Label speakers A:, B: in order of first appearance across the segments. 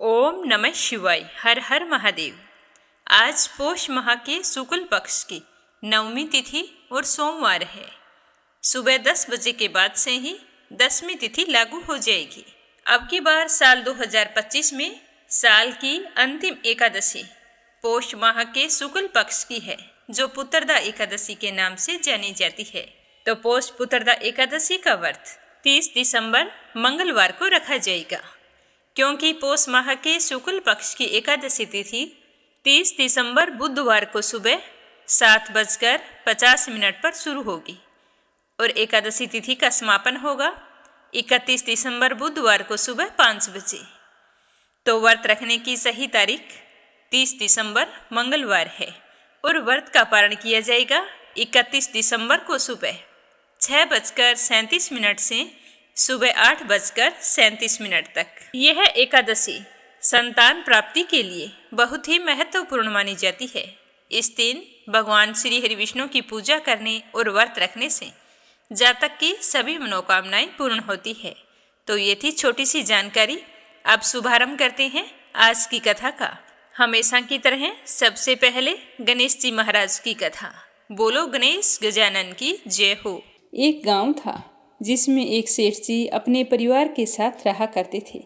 A: ओम नमः शिवाय। हर हर महादेव। आज पोष माह के शुक्ल पक्ष की नवमी तिथि और सोमवार है। सुबह 10 बजे के बाद से ही 10वीं तिथि लागू हो जाएगी। अब की बार साल 2025 में साल की अंतिम एकादशी पोष माह के शुक्ल पक्ष की है, जो पुत्रदा एकादशी के नाम से जानी जाती है। तो पोष पुत्रदा एकादशी का व्रत 30 दिसंबर मंगलवार को रखा जाएगा, क्योंकि पोष माह के शुक्ल पक्ष की एकादशी तिथि 30 दिसंबर बुधवार को सुबह 7:50 पर शुरू होगी और एकादशी तिथि का समापन होगा 31 दिसंबर बुधवार को सुबह 5 बजे। तो व्रत रखने की सही तारीख 30 दिसंबर मंगलवार है और व्रत का पारण किया जाएगा 31 दिसंबर को सुबह 6:37 से सुबह 8:37 तक। यह एकादशी संतान प्राप्ति के लिए बहुत ही महत्वपूर्ण मानी जाती है। इस दिन भगवान श्री हरि विष्णु की पूजा करने और व्रत रखने से जातक की सभी मनोकामनाएं पूर्ण होती है। तो ये थी छोटी सी जानकारी। अब शुभारंभ करते हैं आज की कथा का। हमेशा की तरह सबसे पहले गणेश जी महाराज की कथा। बोलो गणेश गजानन की जय हो।
B: एक गांव था जिसमें एक सेठ जी अपने परिवार के साथ रहा करते थे।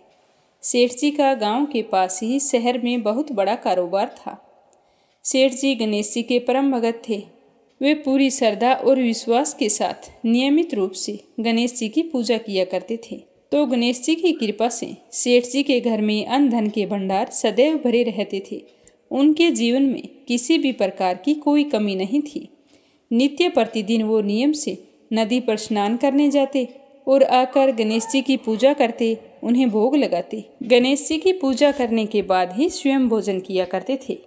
B: सेठ जी का गांव के पास ही शहर में बहुत बड़ा कारोबार था। सेठ जी गणेश जी के परम भगत थे। वे पूरी श्रद्धा और विश्वास के साथ नियमित रूप से गणेश जी की पूजा किया करते थे। तो गणेश जी की कृपा से सेठ जी के घर में अन्न धन के भंडार सदैव भरे रहते थे। उनके जीवन में किसी भी प्रकार की कोई कमी नहीं थी। नित्य प्रतिदिन वो नियम से नदी पर स्नान करने जाते और आकर गणेश जी की पूजा करते, उन्हें भोग लगाते। गणेश जी की पूजा करने के बाद ही स्वयं भोजन किया करते थे।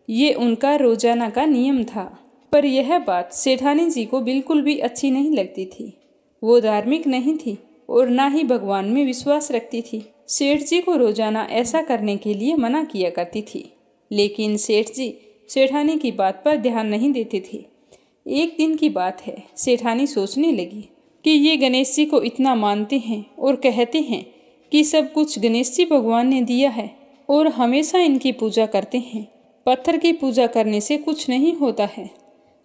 B: ये उनका रोजाना का नियम था। पर यह बात सेठानी जी को बिल्कुल भी अच्छी नहीं लगती थी। वो धार्मिक नहीं थी और ना ही भगवान में विश्वास रखती थी। सेठ जी को रोजाना ऐसा करने के लिए मना किया करती थी, लेकिन सेठ जी सेठानी की बात पर ध्यान नहीं देते थे। एक दिन की बात है, सेठानी सोचने लगी कि ये गणेश जी को इतना मानते हैं और कहते हैं कि सब कुछ गणेश जी भगवान ने दिया है और हमेशा इनकी पूजा करते हैं। पत्थर की पूजा करने से कुछ नहीं होता है।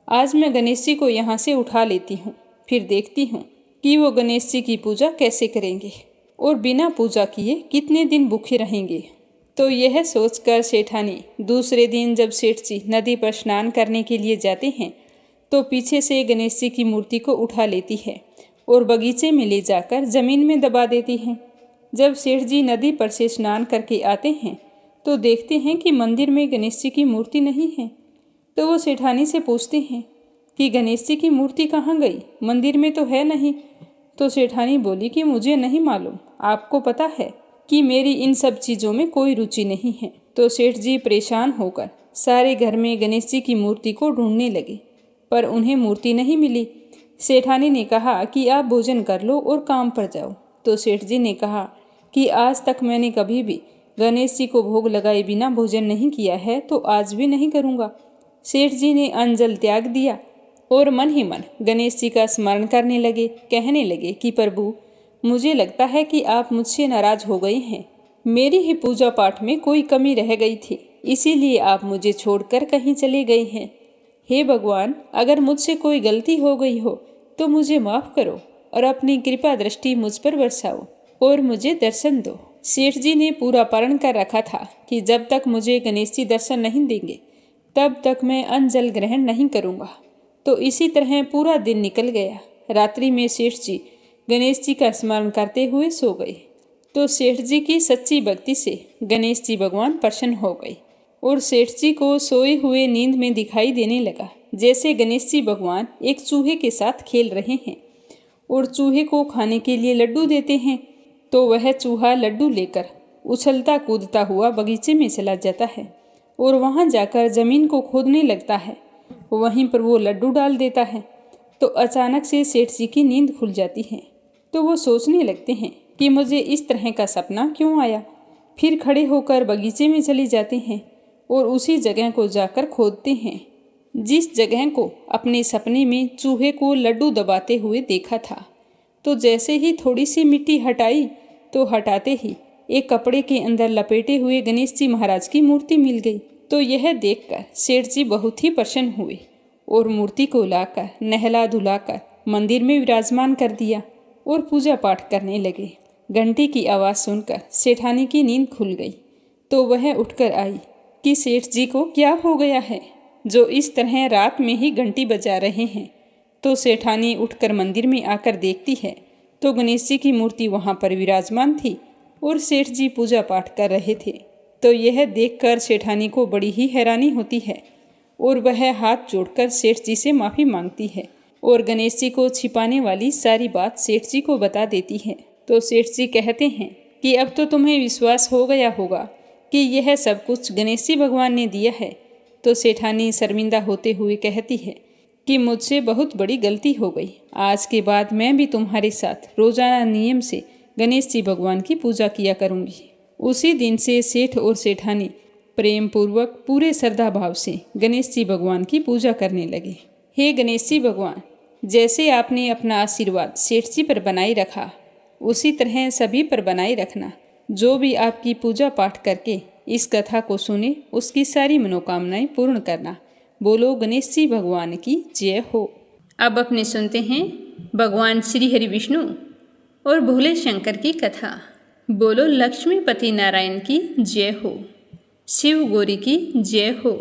B: आज मैं गणेश जी को यहाँ से उठा लेती हूँ, फिर देखती हूँ कि वो गणेश जी की पूजा कैसे करेंगे और बिना पूजा किए कितने दिन भूखे रहेंगे। तो यह सोचकर सेठानी दूसरे दिन जब सेठ जी नदी पर स्नान करने के लिए जाते हैं तो पीछे से गणेश जी की मूर्ति को उठा लेती है और बगीचे में ले जाकर जमीन में दबा देती है। जब सेठ जी नदी पर से स्नान करके आते हैं तो देखते हैं कि मंदिर में गणेश जी की मूर्ति नहीं है। तो वो सेठानी से पूछते हैं कि गणेश जी की मूर्ति कहाँ गई, मंदिर में तो है नहीं। तो सेठानी बोली कि मुझे नहीं मालूम, आपको पता है कि मेरी इन सब चीज़ों में कोई रुचि नहीं है। तो सेठ जी परेशान होकर सारे घर में गणेश जी की मूर्ति को ढूंढने लगे, पर उन्हें मूर्ति नहीं मिली। सेठानी ने कहा कि आप भोजन कर लो और काम पर जाओ। तो सेठ जी ने कहा कि आज तक मैंने कभी भी गणेश जी को भोग लगाए बिना भोजन नहीं किया है, तो आज भी नहीं करूँगा। सेठ जी ने अन्न जल त्याग दिया और मन ही मन गणेश जी का स्मरण करने लगे। कहने लगे कि प्रभु, मुझे लगता है कि आप मुझसे नाराज हो गए हैं। मेरी ही पूजा पाठ में कोई कमी रह गई थी, इसीलिए आप मुझे छोड़कर कहीं चले गए हैं। हे भगवान, अगर मुझसे कोई गलती हो गई हो तो मुझे माफ़ करो और अपनी कृपा दृष्टि मुझ पर बरसाओ और मुझे दर्शन दो। सेठ जी ने पूरा प्रण कर रखा था कि जब तक मुझे गणेश जी दर्शन नहीं देंगे तब तक मैं अन्न जल ग्रहण नहीं करूँगा। तो इसी तरह पूरा दिन निकल गया। रात्रि में सेठ जी गणेश जी का स्मरण करते हुए सो गए। तो सेठ जी की सच्ची भक्ति से गणेश जी भगवान प्रसन्न हो गए और सेठ जी को सोए हुए नींद में दिखाई देने लगा जैसे गणेश जी भगवान एक चूहे के साथ खेल रहे हैं और चूहे को खाने के लिए लड्डू देते हैं। तो वह चूहा लड्डू लेकर उछलता कूदता हुआ बगीचे में चला जाता है और वहां जाकर जमीन को खोदने लगता है। वहीं पर वो लड्डू डाल देता है। तो अचानक से सेठ जी की नींद खुल जाती है। तो वो सोचने लगते हैं कि मुझे इस तरह का सपना क्यों आया। फिर खड़े होकर बगीचे में चले जाते हैं और उसी जगह को जाकर खोदते हैं जिस जगह को अपने सपने में चूहे को लड्डू दबाते हुए देखा था। तो जैसे ही थोड़ी सी मिट्टी हटाई तो हटाते ही एक कपड़े के अंदर लपेटे हुए गणेश जी महाराज की मूर्ति मिल गई। तो यह देखकर सेठ जी बहुत ही प्रसन्न हुए और मूर्ति को लाकर नहला धुलाकर मंदिर में विराजमान कर दिया और पूजा पाठ करने लगे। घंटी की आवाज़ सुनकर सेठानी की नींद खुल गई तो वह उठकर आई कि सेठ जी को क्या हो गया है जो इस तरह रात में ही घंटी बजा रहे हैं। तो सेठानी उठकर मंदिर में आकर देखती है तो गणेश जी की मूर्ति वहाँ पर विराजमान थी और सेठ जी पूजा पाठ कर रहे थे। तो यह देखकर सेठानी को बड़ी ही हैरानी होती है और वह हाथ जोड़कर सेठ जी से माफ़ी मांगती है और गणेश जी को छिपाने वाली सारी बात सेठ जी को बता देती है। तो सेठ जी कहते हैं कि अब तो तुम्हें विश्वास हो गया होगा कि यह सब कुछ गणेश जी भगवान ने दिया है। तो सेठानी शर्मिंदा होते हुए कहती है कि मुझसे बहुत बड़ी गलती हो गई। आज के बाद मैं भी तुम्हारे साथ रोजाना नियम से गणेश जी भगवान की पूजा किया करूँगी। उसी दिन से सेठ और सेठानी प्रेम पूर्वक पूरे श्रद्धा भाव से गणेश जी भगवान की पूजा करने लगे। हे गणेश जी भगवान, जैसे आपने अपना आशीर्वाद सेठ जी पर बनाए रखा उसी तरह सभी पर बनाए रखना। जो भी आपकी पूजा पाठ करके इस कथा को सुने उसकी सारी मनोकामनाएं पूर्ण करना। बोलो गणेश जी भगवान की जय हो। अब अपने सुनते हैं भगवान श्री हरि विष्णु और भोले शंकर की कथा। बोलो लक्ष्मीपति नारायण की जय हो, शिव गौरी की जय हो।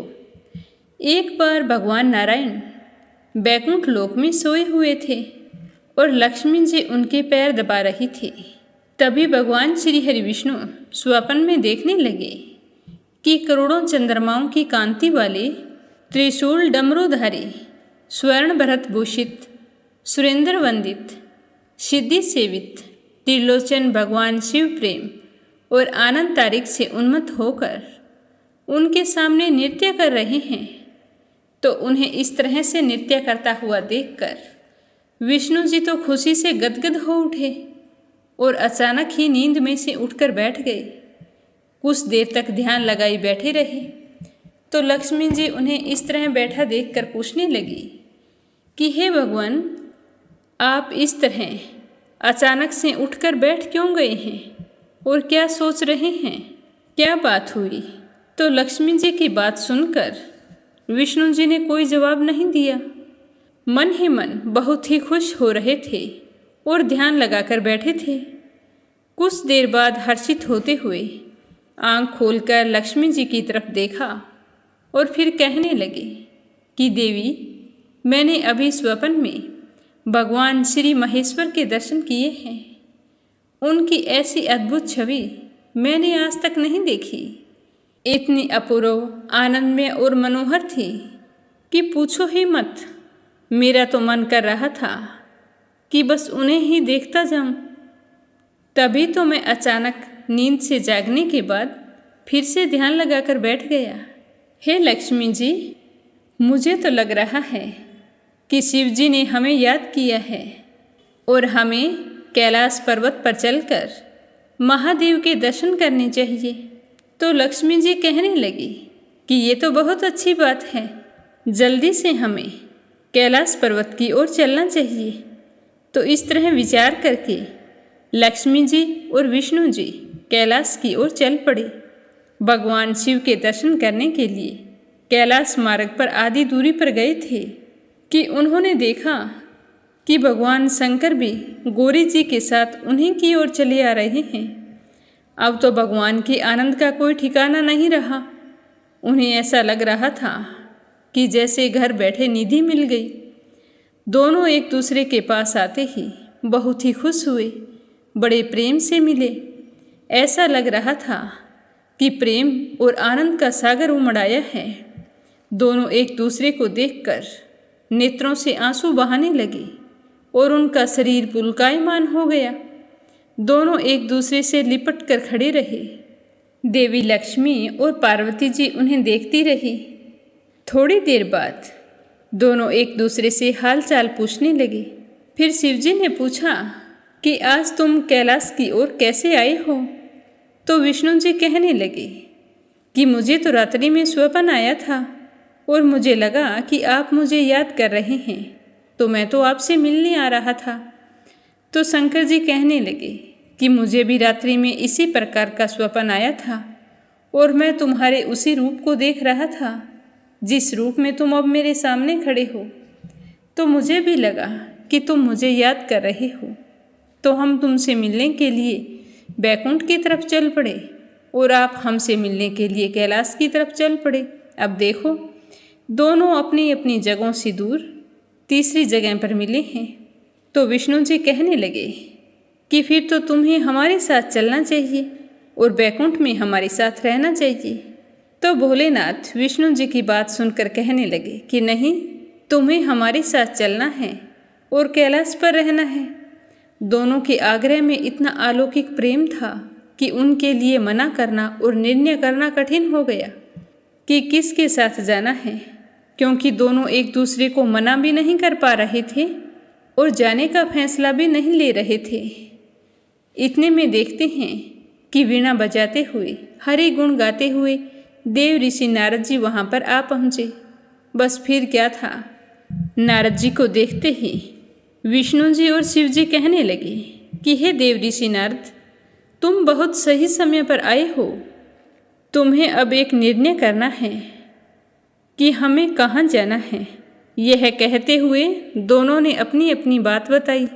B: एक बार भगवान नारायण बैकुंठ लोक में सोए हुए थे और लक्ष्मी जी उनके पैर दबा रही थी। तभी भगवान श्री हरि विष्णु स्वप्न में देखने लगे कि करोड़ों चंद्रमाओं की कांति वाले त्रिशूल डमरूधारी स्वर्ण भरत भूषित सुरेंद्र वंदित सिद्धि सेवित त्रिलोचन भगवान शिव प्रेम और आनंद तारिक से उन्मत्त होकर उनके सामने नृत्य कर रहे हैं। तो उन्हें इस तरह से नृत्य करता हुआ देखकर विष्णु जी तो खुशी से गदगद हो उठे और अचानक ही नींद में से उठकर बैठ गए। कुछ देर तक ध्यान लगाई बैठे रहे तो लक्ष्मी जी उन्हें इस तरह बैठा देखकर पूछने लगी कि हे भगवान, आप इस तरह अचानक से उठकर बैठ क्यों गए हैं और क्या सोच रहे हैं, क्या बात हुई। तो लक्ष्मी जी की बात सुनकर विष्णु जी ने कोई जवाब नहीं दिया। मन ही मन बहुत ही खुश हो रहे थे और ध्यान लगाकर बैठे थे। कुछ देर बाद हर्षित होते हुए आंख खोलकर लक्ष्मी जी की तरफ देखा और फिर कहने लगे कि देवी, मैंने अभी स्वप्न में भगवान श्री महेश्वर के दर्शन किए हैं। उनकी ऐसी अद्भुत छवि मैंने आज तक नहीं देखी। इतनी अपूर्व, आनंदमय और मनोहर थी कि पूछो ही मत। मेरा तो मन कर रहा था कि बस उन्हें ही देखता जाऊं। तभी तो मैं अचानक नींद से जागने के बाद फिर से ध्यान लगाकर बैठ गया। हे लक्ष्मी जी, मुझे तो लग रहा है कि शिव जी ने हमें याद किया है और हमें कैलाश पर्वत पर चलकर महादेव के दर्शन करने चाहिए। तो लक्ष्मी जी कहने लगी कि ये तो बहुत अच्छी बात है, जल्दी से हमें कैलाश पर्वत की ओर चलना चाहिए। तो इस तरह विचार करके लक्ष्मी जी और विष्णु जी कैलाश की ओर चल पड़े। भगवान शिव के दर्शन करने के लिए कैलाश मार्ग पर आधी दूरी पर गए थे कि उन्होंने देखा कि भगवान शंकर भी गौरी जी के साथ उन्हीं की ओर चले आ रहे हैं। अब तो भगवान के आनंद का कोई ठिकाना नहीं रहा। उन्हें ऐसा लग रहा था कि जैसे घर बैठे निधि मिल गई। दोनों एक दूसरे के पास आते ही बहुत ही खुश हुए, बड़े प्रेम से मिले। ऐसा लग रहा था कि प्रेम और आनंद का सागर उमड़ आया है। दोनों एक दूसरे को देखकर नेत्रों से आंसू बहाने लगे और उनका शरीर पुलकायमान हो गया। दोनों एक दूसरे से लिपट कर खड़े रहे। देवी लक्ष्मी और पार्वती जी उन्हें देखती रही। थोड़ी देर बाद दोनों एक दूसरे से हाल चाल पूछने लगे। फिर शिवजी ने पूछा कि आज तुम कैलाश की ओर कैसे आए हो। तो विष्णु जी कहने लगे कि मुझे तो रात्रि में स्वप्न आया था और मुझे लगा कि आप मुझे याद कर रहे हैं, तो मैं तो आपसे मिलने आ रहा था। तो शंकर जी कहने लगे कि मुझे भी रात्रि में इसी प्रकार का स्वप्न आया था और मैं तुम्हारे उसी रूप को देख रहा था जिस रूप में तुम अब मेरे सामने खड़े हो। तो मुझे भी लगा कि तुम मुझे याद कर रहे हो, तो हम तुमसे मिलने के लिए बैकुंठ की तरफ चल पड़े और आप हमसे मिलने के लिए कैलाश की तरफ चल पड़े। अब देखो, दोनों अपनी अपनी जगहों से दूर तीसरी जगह पर मिले हैं। तो विष्णु जी कहने लगे कि फिर तो तुम्हें हमारे साथ चलना चाहिए और बैकुंठ में हमारे साथ रहना चाहिए। तो भोलेनाथ विष्णु जी की बात सुनकर कहने लगे कि नहीं, तुम्हें हमारे साथ चलना है और कैलाश पर रहना है। दोनों के आग्रह में इतना अलौकिक प्रेम था कि उनके लिए मना करना और निर्णय करना कठिन हो गया कि किसके साथ जाना है, क्योंकि दोनों एक दूसरे को मना भी नहीं कर पा रहे थे और जाने का फैसला भी नहीं ले रहे थे। इतने में देखते हैं कि वीणा बजाते हुए, हरि गुण गाते हुए देव ऋषि नारद जी वहाँ पर आ पहुँचे। बस फिर क्या था, नारद जी को देखते ही विष्णु जी और शिव जी कहने लगे कि हे देव ऋषि नारद, तुम बहुत सही समय पर आए हो। तुम्हें अब एक निर्णय करना है कि हमें कहाँ जाना है। यह कहते हुए दोनों ने अपनी अपनी बात बताई।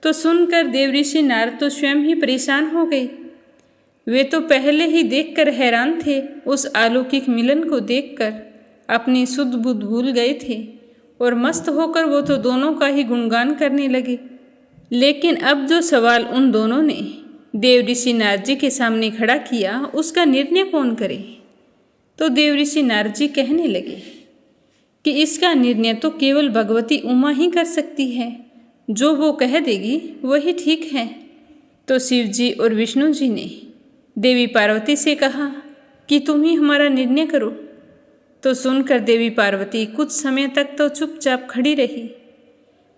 B: तो सुनकर देव ऋषि नारद तो स्वयं ही परेशान हो गए। वे तो पहले ही देखकर हैरान थे, उस अलौकिक मिलन को देखकर अपनी सुध बुध भूल गए थे और मस्त होकर वो तो दोनों का ही गुणगान करने लगे। लेकिन अब जो सवाल उन दोनों ने देव ऋषि नारद जी के सामने खड़ा किया, उसका निर्णय कौन करे। तो देव ऋषि नारद जी कहने लगे कि इसका निर्णय तो केवल भगवती उमा ही कर सकती है, जो वो कह देगी वही ठीक है। तो शिव जी और विष्णु जी ने देवी पार्वती से कहा कि तुम ही हमारा निर्णय करो। तो सुनकर देवी पार्वती कुछ समय तक तो चुपचाप खड़ी रही।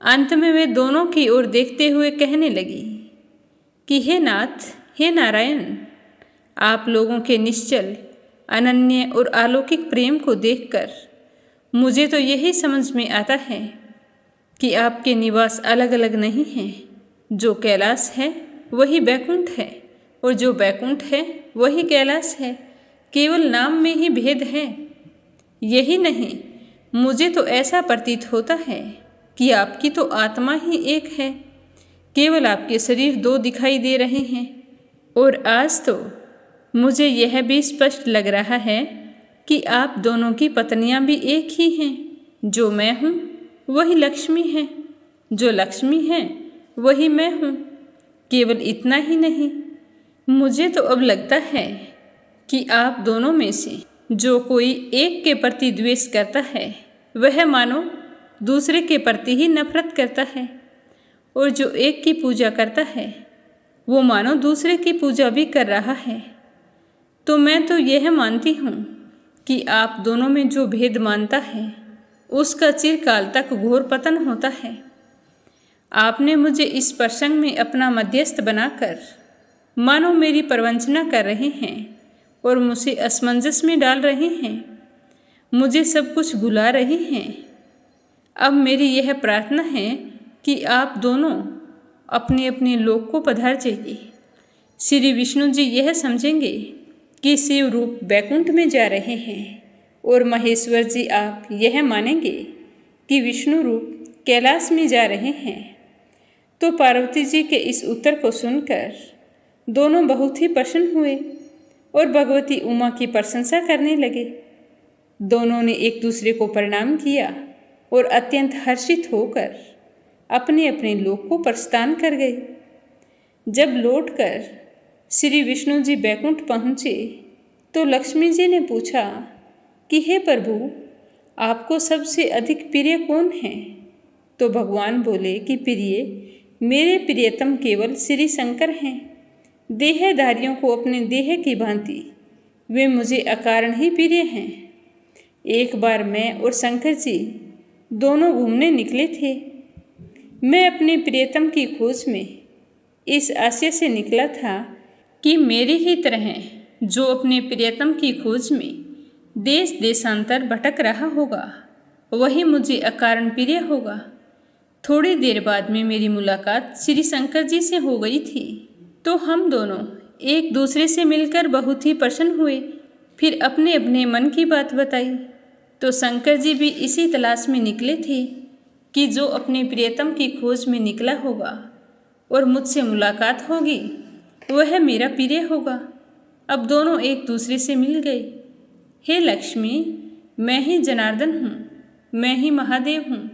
B: अंत में वे दोनों की ओर देखते हुए कहने लगी कि हे नाथ, हे नारायण, आप लोगों के निश्चल, अनन्य और अलौकिक प्रेम को देखकर मुझे तो यही समझ में आता है कि आपके निवास अलग अलग नहीं हैं। जो कैलाश है वही बैकुंठ है और जो बैकुंठ है वही कैलाश है। केवल नाम में ही भेद है। यही नहीं, मुझे तो ऐसा प्रतीत होता है कि आपकी तो आत्मा ही एक है, केवल आपके शरीर दो दिखाई दे रहे हैं। और आज तो मुझे यह भी स्पष्ट लग रहा है कि आप दोनों की पत्नियां भी एक ही हैं। जो मैं हूँ वही लक्ष्मी है, जो लक्ष्मी है वही मैं हूँ। केवल इतना ही नहीं, मुझे तो अब लगता है कि आप दोनों में से जो कोई एक के प्रति द्वेष करता है वह मानो दूसरे के प्रति ही नफरत करता है, और जो एक की पूजा करता है वो मानो दूसरे की पूजा भी कर रहा है। तो मैं तो यह मानती हूँ कि आप दोनों में जो भेद मानता है उसका चिरकाल तक घोर पतन होता है। आपने मुझे इस प्रसंग में अपना मध्यस्थ बनाकर मानो मेरी प्रवंचना कर रहे हैं और मुझे असमंजस में डाल रहे हैं, मुझे सब कुछ भुला रहे हैं। अब मेरी यह प्रार्थना है कि आप दोनों अपने अपने लोक को पधार जाइए। श्री विष्णु जी यह समझेंगे कि शिव रूप बैकुंठ में जा रहे हैं और महेश्वर जी आप यह मानेंगे कि विष्णु रूप कैलाश में जा रहे हैं। तो पार्वती जी के इस उत्तर को सुनकर दोनों बहुत ही प्रसन्न हुए और भगवती उमा की प्रशंसा करने लगे। दोनों ने एक दूसरे को प्रणाम किया और अत्यंत हर्षित होकर अपने अपने लोक को प्रस्थान कर गए। जब लौटकर श्री विष्णु जी बैकुंठ पहुँचे तो लक्ष्मी जी ने पूछा कि हे प्रभु, आपको सबसे अधिक प्रिय कौन है। तो भगवान बोले कि प्रिय, मेरे प्रियतम केवल श्री शंकर हैं। देहधारियों को अपने देह की भांति वे मुझे अकारण ही प्रिय हैं। एक बार मैं और शंकर जी दोनों घूमने निकले थे। मैं अपने प्रियतम की खोज में इस आशय से निकला था कि मेरी ही तरह जो अपने प्रियतम की खोज में देश देशांतर भटक रहा होगा वही मुझे अकारण प्रिय होगा। थोड़ी देर बाद में मेरी मुलाकात श्री शंकर जी से हो गई थी। तो हम दोनों एक दूसरे से मिलकर बहुत ही प्रसन्न हुए। फिर अपने अपने मन की बात बताई। तो शंकर जी भी इसी तलाश में निकले थे कि जो अपने प्रियतम की खोज में निकला होगा और मुझसे मुलाकात होगी वह मेरा प्रिय होगा। अब दोनों एक दूसरे से मिल गए। हे लक्ष्मी, मैं ही जनार्दन हूँ, मैं ही महादेव हूँ।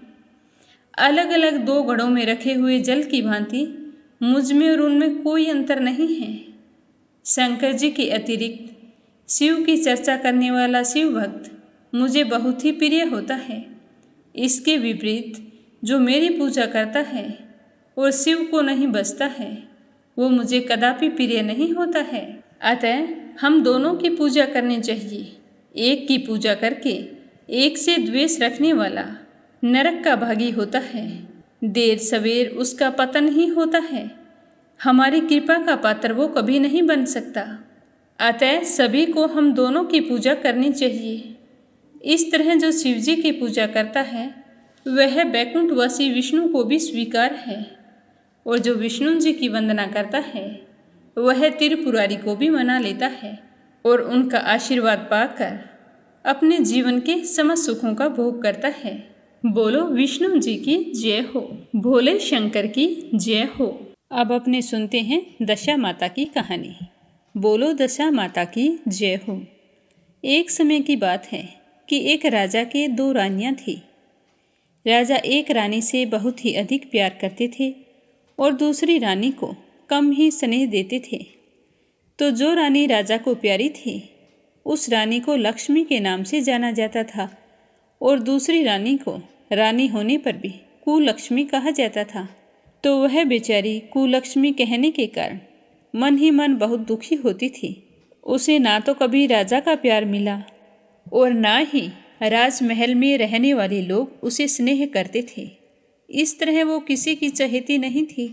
B: अलग अलग दो घड़ों में रखे हुए जल की भांति मुझ में और उनमें कोई अंतर नहीं है। शंकर जी के अतिरिक्त शिव की चर्चा करने वाला शिव भक्त मुझे बहुत ही प्रिय होता है। इसके विपरीत जो मेरी पूजा करता है और शिव को नहीं बसता है वो मुझे कदापि प्रिय नहीं होता है। अतः हम दोनों की पूजा करनी चाहिए। एक की पूजा करके एक से द्वेष रखने वाला नरक का भागी होता है। देर सवेर उसका पतन ही होता है। हमारी कृपा का पात्र वो कभी नहीं बन सकता। अतः सभी को हम दोनों की पूजा करनी चाहिए। इस तरह जो शिवजी की पूजा करता है वह बैकुंठवासी विष्णु को भी स्वीकार है, और जो विष्णु जी की वंदना करता है वह त्रिपुरारी को भी मना लेता है और उनका आशीर्वाद पाकर अपने जीवन के समस्त सुखों का भोग करता है। बोलो विष्णु जी की जय हो, भोले शंकर की जय हो। अब अपने सुनते हैं दशा माता की कहानी। बोलो दशा माता की जय हो। एक समय की बात है कि एक राजा के दो रानियां थी। राजा एक रानी से बहुत ही अधिक प्यार करते थे और दूसरी रानी को कम ही स्नेह देते थे। तो जो रानी राजा को प्यारी थी उस रानी को लक्ष्मी के नाम से जाना जाता था, और दूसरी रानी को रानी होने पर भी कुलक्ष्मी कहा जाता था। तो वह बेचारी कुलक्ष्मी कहने के कारण मन ही मन बहुत दुखी होती थी। उसे ना तो कभी राजा का प्यार मिला और ना ही राजमहल में रहने वाले लोग उसे स्नेह करते थे। इस तरह वो किसी की चहेती नहीं थी।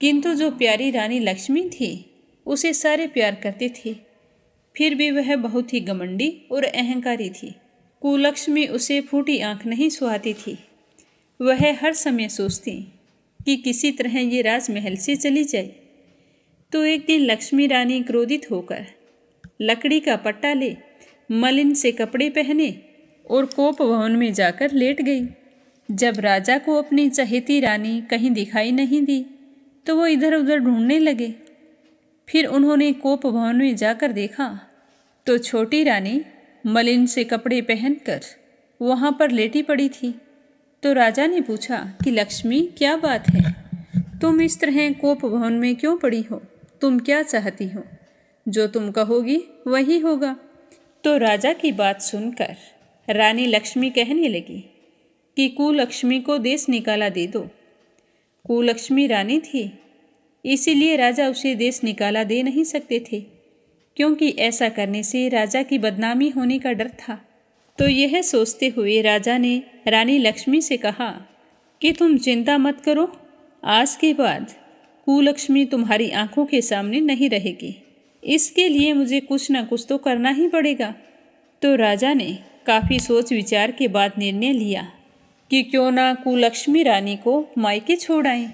B: किंतु जो प्यारी रानी लक्ष्मी थी उसे सारे प्यार करते थे। फिर भी वह बहुत ही घमंडी और अहंकारी थी। कुलक्ष्मी उसे फूटी आंख नहीं सुहाती थी। वह हर समय सोचती कि किसी तरह ये राजमहल से चली जाए। तो एक दिन लक्ष्मी रानी क्रोधित होकर लकड़ी का पट्टा ले, मलिन से कपड़े पहने और कोप भवन में जाकर लेट गई। जब राजा को अपनी चहेती रानी कहीं दिखाई नहीं दी तो वो इधर उधर ढूंढने लगे। फिर उन्होंने कोप भवन में जाकर देखा तो छोटी रानी मलिन से कपड़े पहनकर वहाँ पर लेटी पड़ी थी। तो राजा ने पूछा कि लक्ष्मी, क्या बात है, तुम इस तरह कोप भवन में क्यों पड़ी हो? तुम क्या चाहती हो? जो तुम कहोगी वही होगा। तो राजा की बात सुनकर रानी लक्ष्मी कहने लगी कि कुलक्ष्मी को देश निकाला दे दो। कुलक्ष्मी रानी थी, इसीलिए राजा उसे देश निकाला दे नहीं सकते थे, क्योंकि ऐसा करने से राजा की बदनामी होने का डर था। तो यह सोचते हुए राजा ने रानी लक्ष्मी से कहा कि तुम चिंता मत करो, आज के बाद कुलक्ष्मी तुम्हारी आंखों के सामने नहीं रहेगी। इसके लिए मुझे कुछ न कुछ तो करना ही पड़ेगा। तो राजा ने काफ़ी सोच विचार के बाद निर्णय लिया कि क्यों ना कुलक्ष्मी रानी को मायके छोड़ आएं।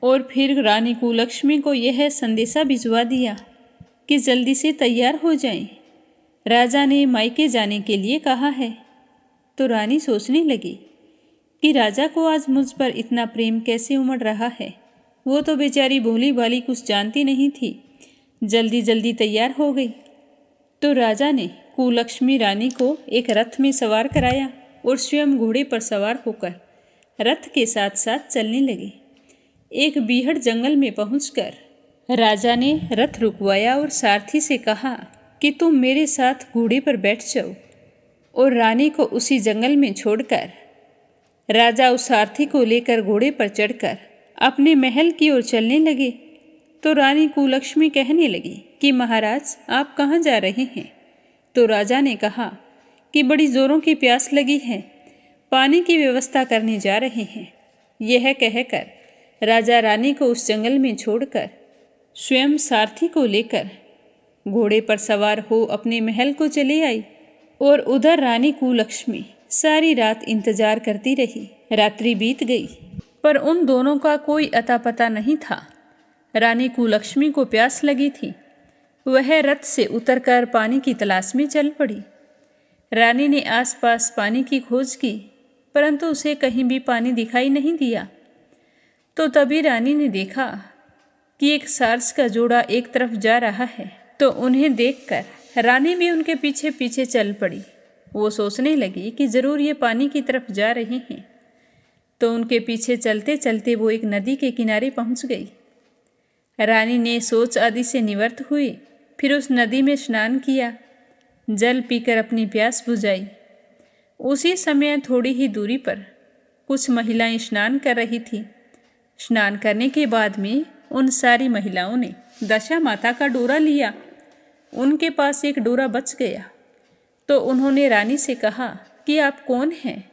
B: और फिर रानी कुलक्ष्मी को यह संदेशा भिजवा दिया कि जल्दी से तैयार हो जाएं। राजा ने मायके जाने के लिए कहा है। तो रानी सोचने लगी कि राजा को आज मुझ पर इतना प्रेम कैसे उमड़ रहा है। वो तो बेचारी भोली भाली कुछ जानती नहीं थी। जल्दी जल्दी तैयार हो गई। तो राजा ने कुलक्ष्मी रानी को एक रथ में सवार कराया और स्वयं घोड़े पर सवार होकर रथ के साथ साथ चलने लगे। एक बीहड़ जंगल में पहुंचकर राजा ने रथ रुकवाया और सारथी से कहा कि तुम मेरे साथ घोड़े पर बैठ जाओ। और रानी को उसी जंगल में छोड़कर राजा उस सारथी को लेकर घोड़े पर चढ़कर अपने महल की ओर चलने लगे। तो रानी कुलक्ष्मी कहने लगी कि महाराज, आप कहाँ जा रहे हैं? तो राजा ने कहा कि बड़ी जोरों की प्यास लगी है, पानी की व्यवस्था करने जा रहे हैं। यह कहकर राजा रानी को उस जंगल में छोड़कर स्वयं सारथी को लेकर घोड़े पर सवार हो अपने महल को चले आई। और उधर रानी कुलक्ष्मी सारी रात इंतजार करती रही। रात्रि बीत गई पर उन दोनों का कोई अता पता नहीं था। रानी कुलक्ष्मी को प्यास लगी थी। वह रथ से उतरकर पानी की तलाश में चल पड़ी। रानी ने आसपास पानी की खोज की, परंतु उसे कहीं भी पानी दिखाई नहीं दिया। तो तभी रानी ने देखा कि एक सारस का जोड़ा एक तरफ जा रहा है। तो उन्हें देखकर रानी भी उनके पीछे पीछे चल पड़ी। वो सोचने लगी कि जरूर ये पानी की तरफ जा रहे हैं। तो उनके पीछे चलते चलते वो एक नदी के किनारे पहुंच गई। रानी ने सोच आदि से निवृत्त हुई, फिर उस नदी में स्नान किया, जल पीकर अपनी प्यास बुझाई। उसी समय थोड़ी ही दूरी पर कुछ महिलाएं स्नान कर रही थीं। स्नान करने के बाद में उन सारी महिलाओं ने दशा माता का डोरा लिया। उनके पास एक डोरा बच गया। तो उन्होंने रानी से कहा कि आप कौन हैं?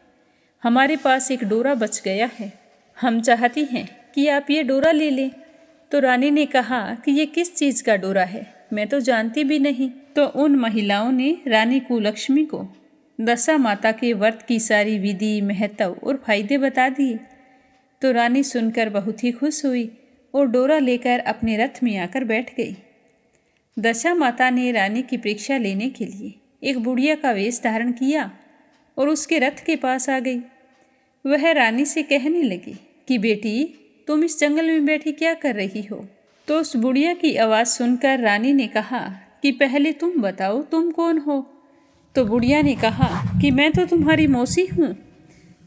B: हमारे पास एक डोरा बच गया है, हम चाहती हैं कि आप ये डोरा ले लें। तो रानी ने कहा कि ये किस चीज़ का डोरा है, मैं तो जानती भी नहीं। तो उन महिलाओं ने रानी कुलक्ष्मी को दशा माता के व्रत की सारी विधि, महत्व और फायदे बता दिए। तो रानी सुनकर बहुत ही खुश हुई और डोरा लेकर अपने रथ में आकर बैठ गई। दशा माता ने रानी की परीक्षा लेने के लिए एक बुढ़िया का वेश धारण किया और उसके रथ के पास आ गई। वह रानी से कहने लगी कि बेटी, तुम इस जंगल में बैठी क्या कर रही हो? तो उस बुढ़िया की आवाज़ सुनकर रानी ने कहा कि पहले तुम बताओ, तुम कौन हो? तो बुढ़िया ने कहा कि मैं तो तुम्हारी मौसी हूँ।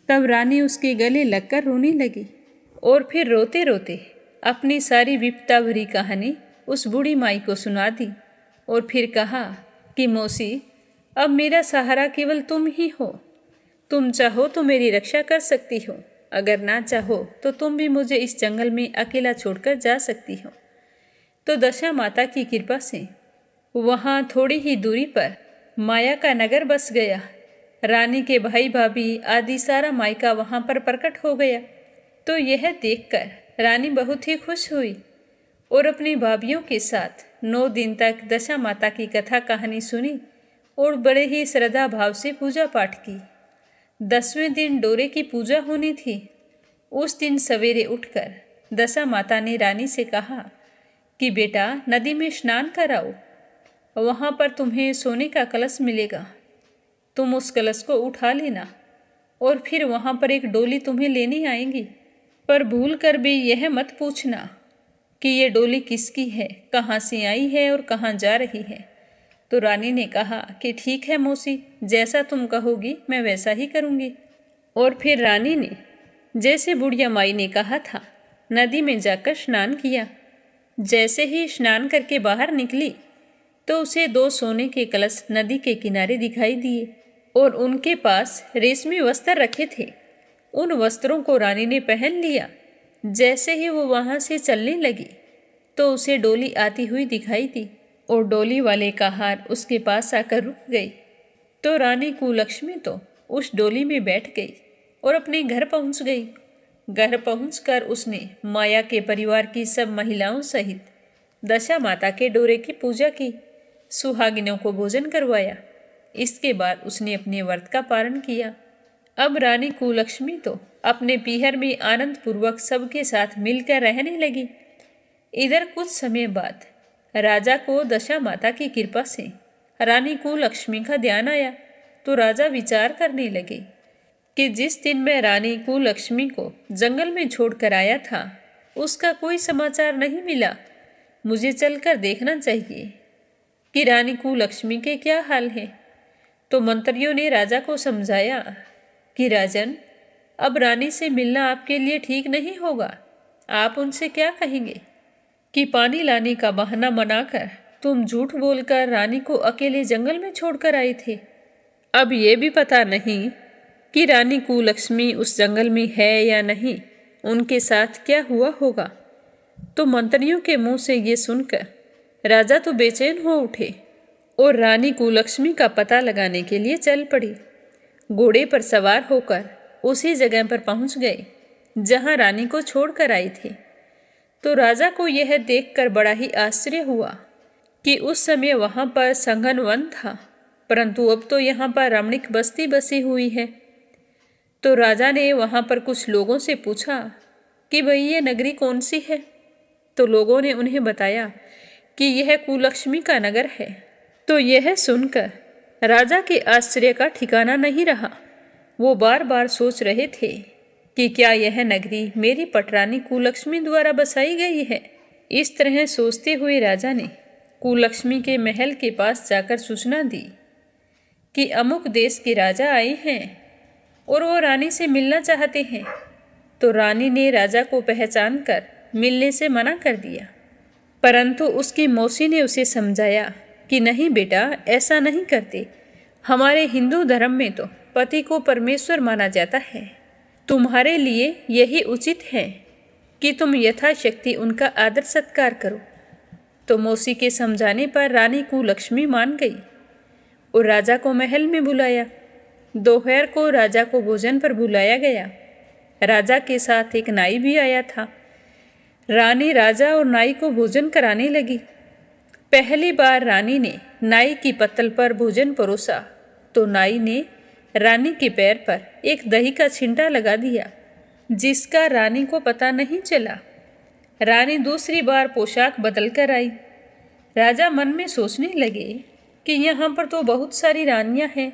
B: तब रानी उसके गले लगकर रोने लगी और फिर रोते रोते अपनी सारी विपदा भरी कहानी उस बूढ़ी माई को सुना दी और फिर कहा कि मौसी, अब मेरा सहारा केवल तुम ही हो। तुम चाहो तो मेरी रक्षा कर सकती हो, अगर ना चाहो तो तुम भी मुझे इस जंगल में अकेला छोड़कर जा सकती हो। तो दशा माता की कृपा से वहाँ थोड़ी ही दूरी पर माया का नगर बस गया। रानी के भाई भाभी आदि सारा मायका वहाँ पर प्रकट हो गया। तो यह देखकर रानी बहुत ही खुश हुई और अपनी भाभियों के साथ 9 दिन तक दशा माता की कथा कहानी सुनी और बड़े ही श्रद्धा भाव से पूजा पाठ की। 10वें दिन डोरे की पूजा होनी थी। उस दिन सवेरे उठकर दशा माता ने रानी से कहा कि बेटा, नदी में स्नान कराओ, वहाँ पर तुम्हें सोने का कलश मिलेगा। तुम उस कलश को उठा लेना और फिर वहाँ पर एक डोली तुम्हें लेने आएंगी। पर भूल कर भी यह मत पूछना कि ये डोली किसकी है, कहाँ से आई है और कहाँ जा रही है। तो रानी ने कहा कि ठीक है मौसी, जैसा तुम कहोगी मैं वैसा ही करूँगी। और फिर रानी ने जैसे बुढ़िया माई ने कहा था नदी में जाकर स्नान किया। जैसे ही स्नान करके बाहर निकली तो उसे 2 सोने के कलश नदी के किनारे दिखाई दिए और उनके पास रेशमी वस्त्र रखे थे। उन वस्त्रों को रानी ने पहन लिया। जैसे ही वो वहाँ से चलने लगी तो उसे डोली आती हुई दिखाई दी और डोली वाले का हार उसके पास आकर रुक गई। तो रानी कुलक्ष्मी तो उस डोली में बैठ गई और अपने घर पहुँच गई। घर पहुंचकर उसने माया के परिवार की सब महिलाओं सहित दशा माता के डोरे की पूजा की, सुहागिनों को भोजन करवाया। इसके बाद उसने अपने व्रत का पालन किया। अब रानी कुलक्ष्मी तो अपने पीहर में आनंद पूर्वक सबके साथ मिलकर रहने लगी। इधर कुछ समय बाद राजा को दशा माता की कृपा से रानी कुलक्ष्मी का ध्यान आया। तो राजा विचार करने लगे कि जिस दिन मैं रानी कुलक्ष्मी को जंगल में छोड़कर आया था उसका कोई समाचार नहीं मिला। मुझे चलकर देखना चाहिए कि रानी कुलक्ष्मी के क्या हाल है। तो मंत्रियों ने राजा को समझाया कि राजन, अब रानी से मिलना आपके लिए ठीक नहीं होगा। आप उनसे क्या कहेंगे कि पानी लाने का बहाना बनाकर तुम झूठ बोलकर रानी को अकेले जंगल में छोड़कर आए थे। अब ये भी पता नहीं कि रानी कुलक्ष्मी उस जंगल में है या नहीं, उनके साथ क्या हुआ होगा। तो मंत्रियों के मुंह से ये सुनकर राजा तो बेचैन हो उठे और रानी कुलक्ष्मी का पता लगाने के लिए चल पड़ी। घोड़े पर सवार होकर उसी जगह पर पहुंच गए जहां रानी को छोड़कर आए थे। तो राजा को यह देखकर बड़ा ही आश्चर्य हुआ कि उस समय वहां पर संघन वन था, परंतु अब तो यहाँ पर रमणीक बस्ती बसी हुई है। तो राजा ने वहाँ पर कुछ लोगों से पूछा कि भाई ये नगरी कौन सी है। तो लोगों ने उन्हें बताया कि यह कुलक्ष्मी का नगर है। तो यह सुनकर राजा के आश्चर्य का ठिकाना नहीं रहा। वो बार बार सोच रहे थे कि क्या यह नगरी मेरी पटरानी कुलक्ष्मी द्वारा बसाई गई है। इस तरह सोचते हुए राजा ने कुलक्ष्मी के महल के पास जाकर सूचना दी कि अमुक देश के राजा आए हैं और वो रानी से मिलना चाहते हैं। तो रानी ने राजा को पहचान कर मिलने से मना कर दिया, परंतु उसकी मौसी ने उसे समझाया कि नहीं बेटा, ऐसा नहीं करते। हमारे हिंदू धर्म में तो पति को परमेश्वर माना जाता है। तुम्हारे लिए यही उचित है कि तुम यथाशक्ति उनका आदर सत्कार करो। तो मौसी के समझाने पर रानी कुलक्ष्मी मान गई और राजा को महल में बुलाया। दोपहर को राजा को भोजन पर बुलाया गया। राजा के साथ एक नाई भी आया था। रानी राजा और नाई को भोजन कराने लगी। पहली बार रानी ने नाई की पत्तल पर भोजन परोसा तो नाई ने रानी के पैर पर एक दही का छिंटा लगा दिया, जिसका रानी को पता नहीं चला। रानी दूसरी बार पोशाक बदल कर आई। राजा मन में सोचने लगे कि यहाँ पर तो बहुत सारी रानियाँ हैं,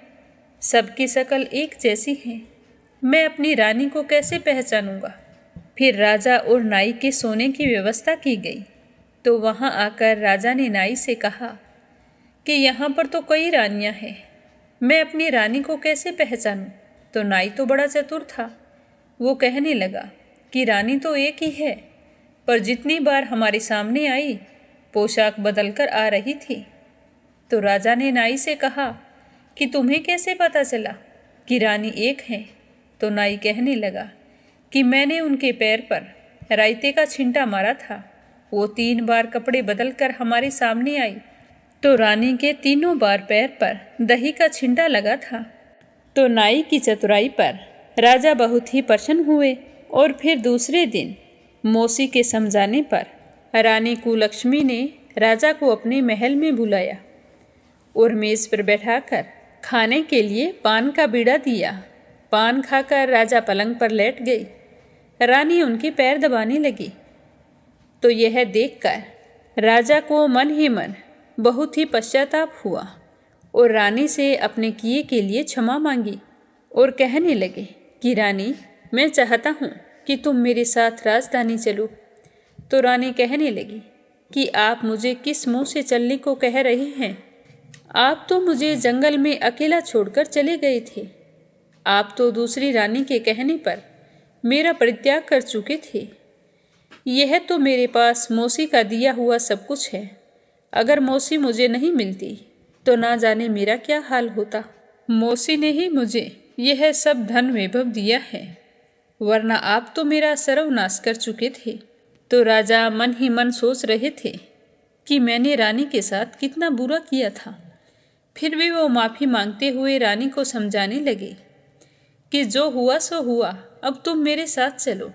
B: सबकी शक्ल एक जैसी है। मैं अपनी रानी को कैसे पहचानूंगा। फिर राजा और नाई के सोने की व्यवस्था की गई। तो वहाँ आकर राजा ने नाई से कहा कि यहाँ पर तो कई रानियाँ हैं, मैं अपनी रानी को कैसे पहचानूं। तो नाई तो बड़ा चतुर था। वो कहने लगा कि रानी तो एक ही है, पर जितनी बार हमारे सामने आई पोशाक बदल कर आ रही थी। तो राजा ने नाई से कहा कि तुम्हें कैसे पता चला कि रानी एक है। तो नाई कहने लगा कि मैंने उनके पैर पर रायते का छिंटा मारा था। वो 3 बार कपड़े बदल कर हमारे सामने आई तो रानी के तीनों बार पैर पर दही का छिंटा लगा था। तो नाई की चतुराई पर राजा बहुत ही प्रसन्न हुए और फिर दूसरे दिन मौसी के समझाने पर रानी कुलक्ष्मी ने राजा को अपने महल में बुलाया और मेज पर बैठाकर खाने के लिए पान का बीड़ा दिया। पान खाकर राजा पलंग पर लेट गई। रानी उनके पैर दबाने लगी। तो यह देखकर राजा को मन ही मन बहुत ही पश्चाताप हुआ और रानी से अपने किए के लिए क्षमा मांगी और कहने लगे कि रानी, मैं चाहता हूँ कि तुम मेरे साथ राजधानी चलो। तो रानी कहने लगी कि आप मुझे किस मुंह से चलने को कह रहे हैं। आप तो मुझे जंगल में अकेला छोड़कर चले गए थे। आप तो दूसरी रानी के कहने पर मेरा परित्याग कर चुके थे। यह तो मेरे पास मौसी का दिया हुआ सब कुछ है। अगर मौसी मुझे नहीं मिलती तो ना जाने मेरा क्या हाल होता। मौसी ने ही मुझे यह सब धन वैभव दिया है, वरना आप तो मेरा सर्वनाश कर चुके थे। तो राजा मन ही मन सोच रहे थे कि मैंने रानी के साथ कितना बुरा किया था। फिर भी वो माफ़ी मांगते हुए रानी को समझाने लगे कि जो हुआ सो हुआ, अब तुम मेरे साथ चलो।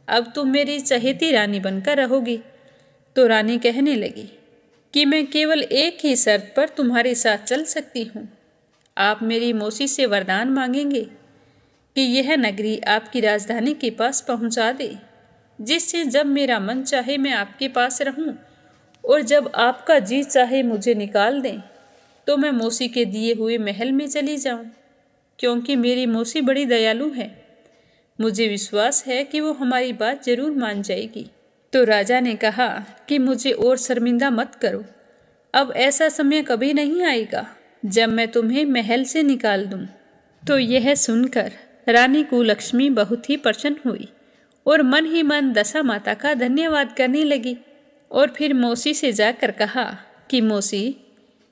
B: अब तुम मेरी चहेती रानी बनकर रहोगी। तो रानी कहने लगी कि मैं केवल एक ही शर्त पर तुम्हारे साथ चल सकती हूँ। आप मेरी मौसी से वरदान मांगेंगे कि यह नगरी आपकी राजधानी के पास पहुँचा दे, जिससे जब मेरा मन चाहे मैं आपके पास रहूं और जब आपका जी चाहे मुझे निकाल दें तो मैं मौसी के दिए हुए महल में चली जाऊं, क्योंकि मेरी मौसी बड़ी दयालु है। मुझे विश्वास है कि वो हमारी बात जरूर मान जाएगी। तो राजा ने कहा कि मुझे और शर्मिंदा मत करो। अब ऐसा समय कभी नहीं आएगा जब मैं तुम्हें महल से निकाल दूं। तो यह सुनकर रानी कुलक्ष्मी बहुत ही प्रसन्न हुई और मन ही मन दशा माता का धन्यवाद करने लगी और फिर मौसी से जाकर कहा कि मौसी,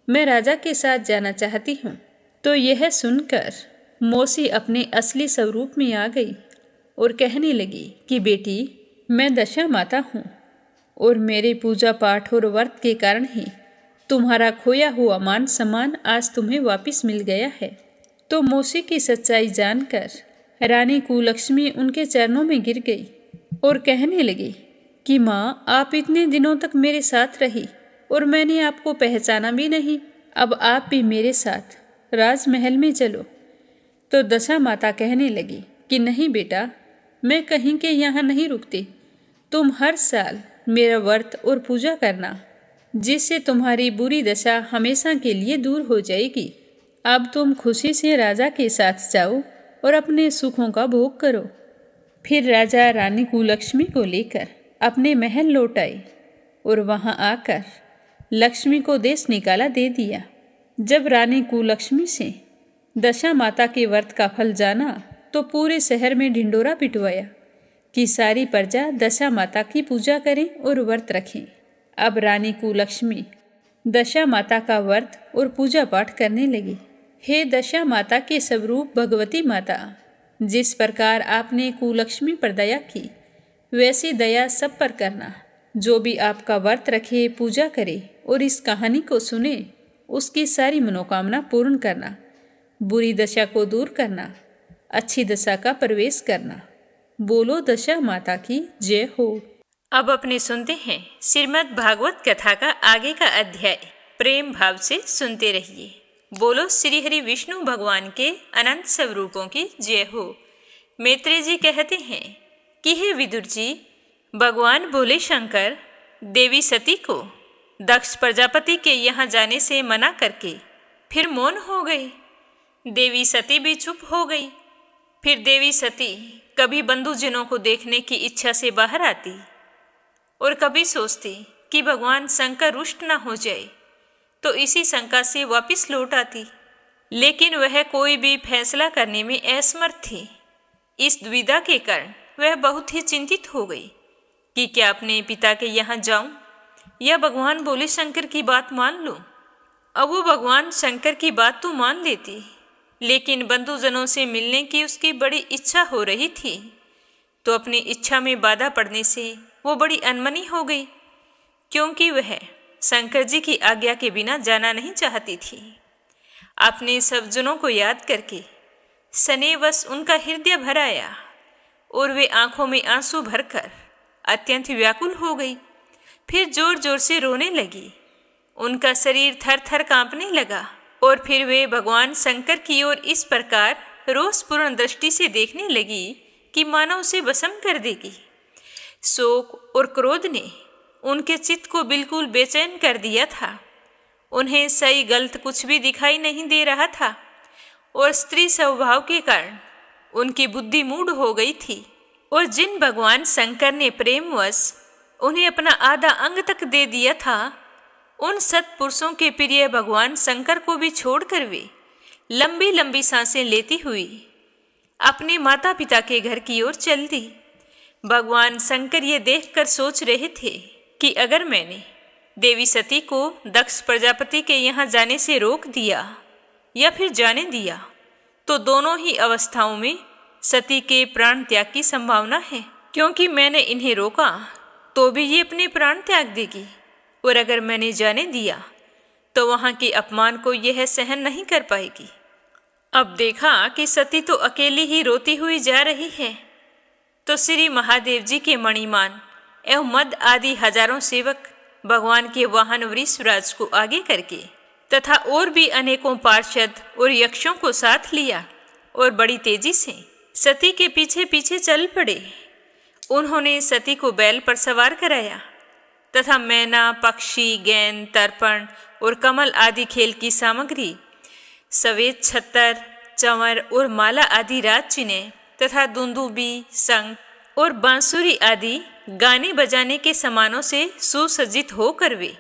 B: मैं राजा के साथ जाना चाहती हूँ। तो यह सुनकर मौसी अपने असली स्वरूप में आ गई और कहने लगी कि बेटी, मैं दशा माता हूँ और मेरे पूजा पाठ और व्रत के कारण ही तुम्हारा खोया हुआ मान सम्मान आज तुम्हें वापस मिल गया है। तो मौसी की सच्चाई जानकर रानी कुलक्ष्मी उनके चरणों में गिर गई और कहने लगी कि माँ, आप इतने दिनों तक मेरे साथ रही और मैंने आपको पहचाना भी नहीं। अब आप भी मेरे साथ राजमहल में चलो। तो दशा माता कहने लगी कि नहीं बेटा, मैं कहीं के यहाँ नहीं रुकती। तुम हर साल मेरा व्रत और पूजा करना, जिससे तुम्हारी बुरी दशा हमेशा के लिए दूर हो जाएगी। अब तुम खुशी से राजा के साथ जाओ और अपने सुखों का भोग करो। फिर राजा रानी कुलक्ष्मी को लेकर अपने महल लौट आए और वहां आकर लक्ष्मी को देश निकाला दे दिया। जब रानी कुलक्ष्मी से दशा माता के व्रत का फल जाना तो पूरे शहर में ढिंडोरा पिटवाया कि सारी प्रजा दशा माता की पूजा करें और व्रत रखें। अब रानी कुलक्ष्मी दशा माता का व्रत और पूजा पाठ करने लगी। हे दशा माता के स्वरूप भगवती माता, जिस प्रकार आपने कुलक्ष्मी पर दया की, वैसी दया सब पर करना। जो भी आपका व्रत रखे, पूजा करे और इस कहानी को सुने, उसकी सारी मनोकामना पूर्ण करना, बुरी दशा को दूर करना, अच्छी दशा का प्रवेश करना। बोलो दशा माता की जय हो।
A: अब अपने सुनते हैं श्रीमद् भागवत कथा का आगे का अध्याय। प्रेम भाव से सुनते रहिए। बोलो श्री हरि विष्णु भगवान के अनंत स्वरूपों की जय हो। मैत्रेय जी कहते हैं कि हे विदुर जी, भगवान बोले शंकर देवी सती को दक्ष प्रजापति के यहाँ जाने से मना करके फिर मौन हो गए। देवी सती भी चुप हो गई। फिर देवी सती कभी बंधुजनों को देखने की इच्छा से बाहर आती और कभी सोचती कि भगवान शंकर रुष्ट न हो जाए, तो इसी शंका से वापस लौट आती। लेकिन वह कोई भी फैसला करने में असमर्थ थी। इस दुविधा के कारण वह बहुत ही चिंतित हो गई कि क्या अपने पिता के यहाँ जाऊं या भगवान बोले शंकर की बात मान लूं। अब वो भगवान शंकर की बात तो मान लेती, लेकिन बंधुजनों से मिलने की उसकी बड़ी इच्छा हो रही थी, तो अपनी इच्छा में बाधा पड़ने से वो बड़ी अनमनी हो गई, क्योंकि वह शंकर जी की आज्ञा के बिना जाना नहीं चाहती थी। अपने सब जनों को याद करके स्नेहवश उनका हृदय भर आया और वे आंखों में आंसू भरकर अत्यंत व्याकुल हो गई। फिर जोर जोर से रोने लगी। उनका शरीर थर थर कांपने लगा और फिर वे भगवान शंकर की ओर इस प्रकार रोषपूर्ण दृष्टि से देखने लगी कि मानो उसे भस्म कर देगी। शोक और क्रोध ने उनके चित्त को बिल्कुल बेचैन कर दिया था। उन्हें सही गलत कुछ भी दिखाई नहीं दे रहा था और स्त्री स्वभाव के कारण उनकी बुद्धि मूढ़ हो गई थी। और जिन भगवान शंकर ने प्रेमवश उन्हें अपना आधा अंग तक दे दिया था, उन सत्पुरुषों के प्रिय भगवान शंकर को भी छोड़कर वे लंबी लंबी सांसें लेती हुई अपने माता पिता के घर की ओर चल दी। भगवान शंकर ये देखकर सोच रहे थे कि अगर मैंने देवी सती को दक्ष प्रजापति के यहाँ जाने से रोक दिया या फिर जाने दिया, तो दोनों ही अवस्थाओं में सती के प्राण त्याग की संभावना है, क्योंकि मैंने इन्हें रोका तो भी ये अपने प्राण त्याग देगी, और अगर मैंने जाने दिया तो वहाँ के अपमान को यह सहन नहीं कर पाएगी। अब देखा कि सती तो अकेली ही रोती हुई जा रही है, तो श्री महादेव जी के मणिमान एवं मद आदि हजारों सेवक भगवान के वाहन वृषराज को आगे करके तथा और भी अनेकों पार्षद और यक्षों को साथ लिया और बड़ी तेजी से सती के पीछे पीछे चल पड़े। उन्होंने सती को बैल पर सवार कराया तथा मैना, पक्षी, गेंद, तर्पण और कमल आदि खेल की सामग्री, सफेद छत्तर, चंवर और माला आदि राज चिन्ह तथा दुंदुबी, शंख और बांसुरी आदि गाने बजाने के सामानों से सुसज्जित होकर वे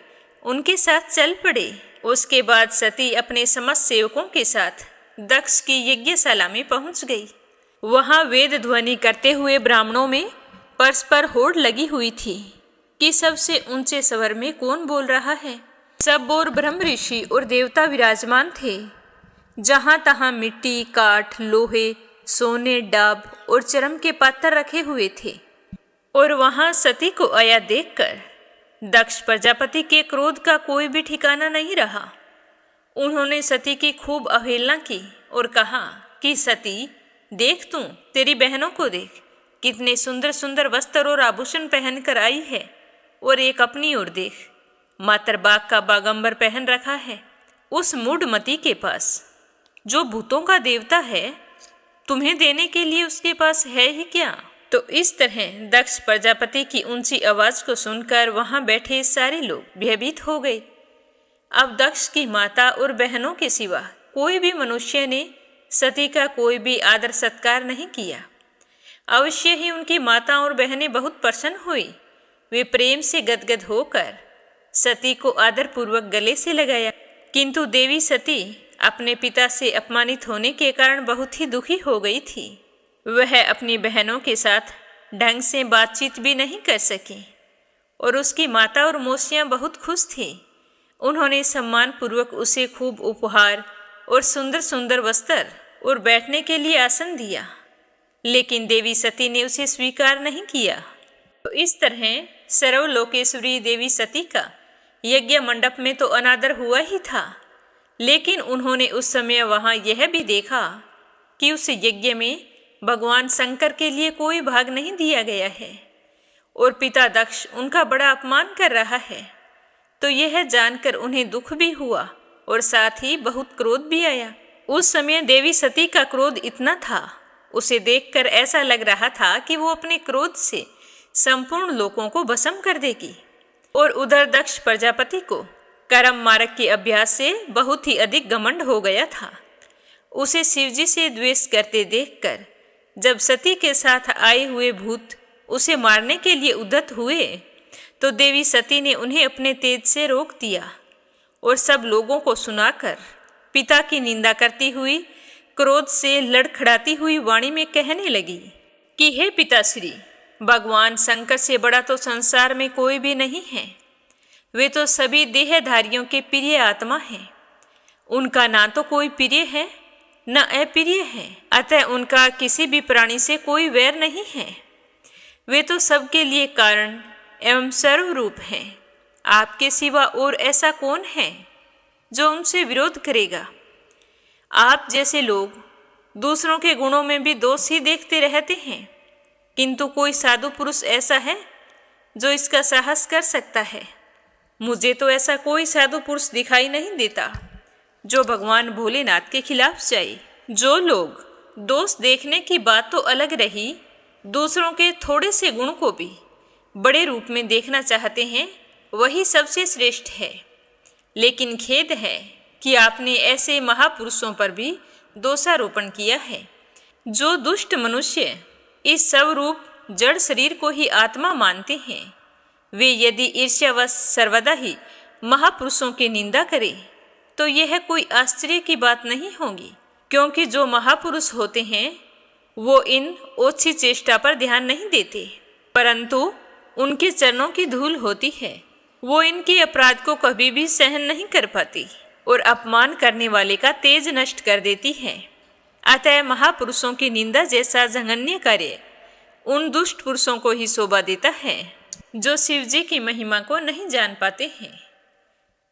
A: उनके साथ चल पड़े। उसके बाद सती अपने समस्त सेवकों के साथ दक्ष की यज्ञशाला में पहुंच गई। वहां वेद ध्वनि करते हुए ब्राह्मणों में परस्पर होड़ लगी हुई थी कि सबसे ऊंचे स्वर में कौन बोल रहा है। सब ओर ब्रह्म ऋषि और देवता विराजमान थे। जहां तहां मिट्टी, काठ, लोहे, सोने, डाब और चरम के पात्र रखे हुए थे। और वहां सती को आया देखकर दक्ष प्रजापति के क्रोध का कोई भी ठिकाना नहीं रहा। उन्होंने सती की खूब अवहेलना की और कहा कि सती, देख तू तेरी बहनों को देख, कितने सुंदर सुंदर वस्त्र और आभूषण पहनकर आई है, और एक अपनी ओर देख, मात्र बाघ का बागंबर पहन रखा है। उस मूढ़मती के पास जो भूतों का देवता है, तुम्हें देने के लिए उसके पास है ही क्या? तो इस तरह दक्ष प्रजापति की ऊंची आवाज को सुनकर वहां बैठे सारे लोग भयभीत हो गए। अब दक्ष की माता और बहनों के सिवा कोई भी मनुष्य ने सती का कोई भी आदर सत्कार नहीं किया। अवश्य ही उनकी माता और बहनें बहुत प्रसन्न हुई। वे प्रेम से गदगद होकर सती को आदरपूर्वक गले से लगाया, किंतु देवी सती अपने पिता से अपमानित होने के कारण बहुत ही दुखी हो गई थी। वह अपनी बहनों के साथ ढंग से बातचीत भी नहीं कर सकी और उसकी माता और मौसियाँ बहुत खुश थी। उन्होंने सम्मानपूर्वक उसे खूब उपहार और सुंदर सुंदर वस्त्र और बैठने के लिए आसन दिया, लेकिन देवी सती ने उसे स्वीकार नहीं किया। तो इस तरह सर्वलोकेश्वरी देवी सती का यज्ञ मंडप में तो अनादर हुआ ही था, लेकिन उन्होंने उस समय वहाँ यह भी देखा कि उस यज्ञ में भगवान शंकर के लिए कोई भाग नहीं दिया गया है और पिता दक्ष उनका बड़ा अपमान कर रहा है। तो यह जानकर उन्हें दुख भी हुआ और साथ ही बहुत क्रोध भी आया। उस समय देवी सती का क्रोध इतना था, उसे देखकर ऐसा लग रहा था कि वो अपने क्रोध से संपूर्ण लोगों को भस्म कर देगी। और उधर दक्ष प्रजापति को कर्म मार्ग के अभ्यास से बहुत ही अधिक घमंड हो गया था। उसे शिवजी से द्वेष करते देखकर जब सती के साथ आए हुए भूत उसे मारने के लिए उद्यत हुए, तो देवी सती ने उन्हें अपने तेज से रोक दिया और सब लोगों को सुनाकर पिता की निंदा करती हुई क्रोध से लड़खड़ाती हुई वाणी में कहने लगी कि हे पिताश्री, भगवान शंकर से बड़ा तो संसार में कोई भी नहीं है। वे तो सभी देहधारियों के प्रिय आत्मा हैं। उनका ना तो कोई प्रिय है न अप्रिय है, अतः उनका किसी भी प्राणी से कोई वैर नहीं है। वे तो सबके लिए कारण एवं सर्वरूप हैं। आपके सिवा और ऐसा कौन है जो उनसे विरोध करेगा? आप जैसे लोग दूसरों के गुणों में भी दोष ही देखते रहते हैं, किंतु कोई साधु पुरुष ऐसा है जो इसका साहस कर सकता है। मुझे तो ऐसा कोई साधु पुरुष दिखाई नहीं देता जो भगवान भोलेनाथ के खिलाफ जाए। जो लोग दोष देखने की बात तो अलग रही, दूसरों के थोड़े से गुण को भी बड़े रूप में देखना चाहते हैं, वही सबसे श्रेष्ठ है। लेकिन खेद है कि आपने ऐसे महापुरुषों पर भी दोषारोपण किया है। जो दुष्ट मनुष्य इस सब रूप जड़ शरीर को ही आत्मा मानते हैं, वे यदि ईर्ष्यावश सर्वदा ही महापुरुषों की निंदा करें तो यह कोई आश्चर्य की बात नहीं होगी, क्योंकि जो महापुरुष होते हैं वो इन ओछी चेष्टा पर ध्यान नहीं देते, परंतु उनके चरणों की धूल होती है। वो इनके अपराध को कभी भी सहन नहीं कर पाती और अपमान करने वाले का तेज नष्ट कर देती है। अतः महापुरुषों की निंदा जैसा जघन्य कार्य उन दुष्ट पुरुषों को ही शोभा देता है जो शिवजी की महिमा को नहीं जान पाते हैं।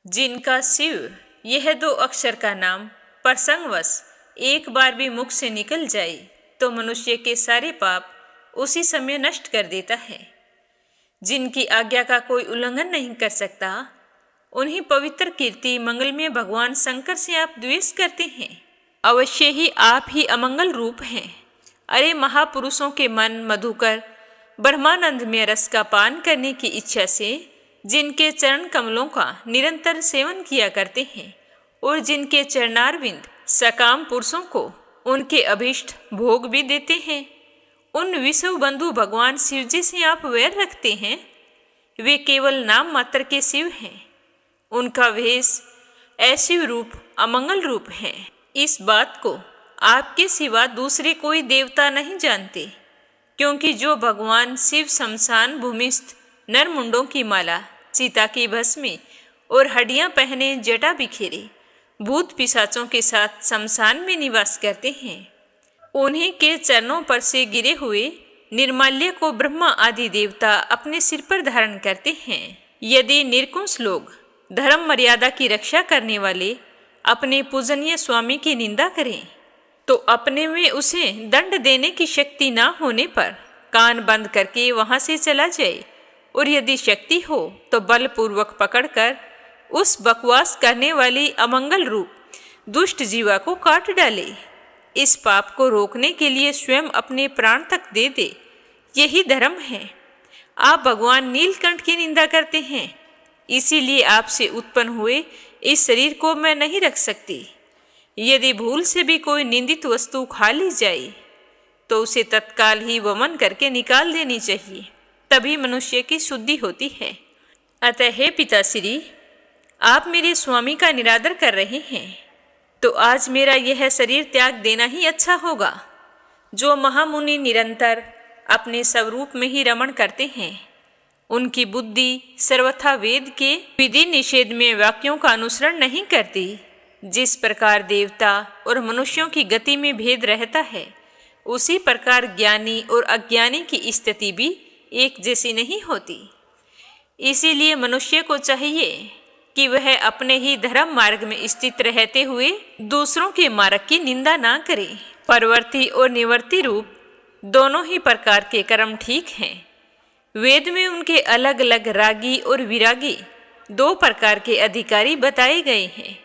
A: जिनका शिव यह 2 अक्षर का नाम प्रसंगवश एक बार भी मुख से निकल जाए तो मनुष्य के सारे पाप उसी समय नष्ट कर देता है। जिनकी आज्ञा का कोई उल्लंघन नहीं कर सकता, उन्हीं पवित्र कीर्ति मंगलमय भगवान शंकर से आप द्वेष करते हैं। अवश्य ही आप ही अमंगल रूप हैं। अरे महापुरुषों के मन मधुकर ब्रह्मानंदमय रस का पान करने की इच्छा से जिनके चरण कमलों का निरंतर सेवन किया करते हैं और जिनके चरणारविंद सकाम पुरुषों को उनके अभीष्ट भोग भी देते हैं, उन विश्व बंधु भगवान शिवजी से आप वैर रखते हैं। वे केवल नाम मात्र के शिव हैं। उनका वेश ऐशिव रूप अमंगल रूप है। इस बात को आपके सिवा दूसरे कोई देवता नहीं जानते, क्योंकि जो भगवान शिव शमशान भूमिस्थ नरमुंडों की माला, सीता की भस्मी और हड्डियां पहने जटा बिखेरे भूत पिशाचों के साथ शमशान में निवास करते हैं, उन्हीं के चरणों पर से गिरे हुए निर्माल्य को ब्रह्मा आदि देवता अपने सिर पर धारण करते हैं। यदि निर्कुंश लोग धर्म मर्यादा की रक्षा करने वाले अपने पूजनीय स्वामी की निंदा करें तो अपने में उसे दंड देने की शक्ति ना होने पर कान बंद करके वहां से चला जाए, और यदि शक्ति हो तो बलपूर्वक पकड़कर उस बकवास करने वाली अमंगल रूप दुष्ट जीवा को काट डाले। इस पाप को रोकने के लिए स्वयं अपने प्राण तक दे दे, यही धर्म है। आप भगवान नीलकंठ की निंदा करते हैं, इसीलिए आपसे उत्पन्न हुए इस शरीर को मैं नहीं रख सकती। यदि भूल से भी कोई निंदित वस्तु खा ली जाए तो उसे तत्काल ही वमन करके निकाल देनी चाहिए, तभी मनुष्य की शुद्धि होती है। अतः हे पिताश्री, आप मेरे स्वामी का निरादर कर रहे हैं, तो आज मेरा यह शरीर त्याग देना ही अच्छा होगा। जो महामुनि निरंतर अपने स्वरूप में ही रमण करते हैं, उनकी बुद्धि सर्वथा वेद के विधि निषेध में वाक्यों का अनुसरण नहीं करती। जिस प्रकार देवता और मनुष्यों की गति में भेद रहता है, उसी प्रकार ज्ञानी और अज्ञानी की स्थिति भी एक जैसी नहीं होती। इसीलिए मनुष्य को चाहिए कि वह अपने ही धर्म मार्ग में स्थित रहते हुए दूसरों के मार्ग की निंदा ना करे। परवर्ती और निवर्ती रूप दोनों ही प्रकार के कर्म ठीक हैं। वेद में उनके अलग अलग रागी और विरागी दो प्रकार के अधिकारी बताए गए हैं।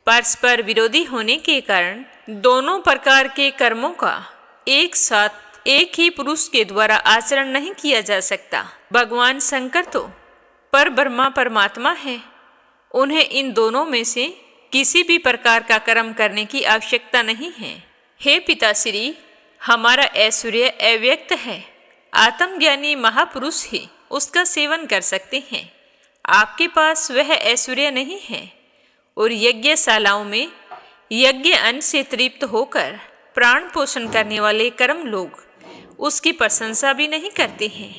A: परस्पर विरोधी होने के कारण दोनों प्रकार के कर्मों का एक साथ एक ही पुरुष के द्वारा आचरण नहीं किया जा सकता। भगवान शंकर तो पर ब्रह्मा परमात्मा है, उन्हें इन दोनों में से किसी भी प्रकार का कर्म करने की आवश्यकता नहीं है। हे पिताश्री, हमारा ऐश्वर्य अव्यक्त है, आत्मज्ञानी महापुरुष ही उसका सेवन कर सकते हैं। आपके पास वह ऐश्वर्य नहीं है और यज्ञशालाओं में यज्ञ अन्न से तृप्त होकर प्राण पोषण करने वाले कर्म लोग उसकी प्रशंसा भी नहीं करते हैं।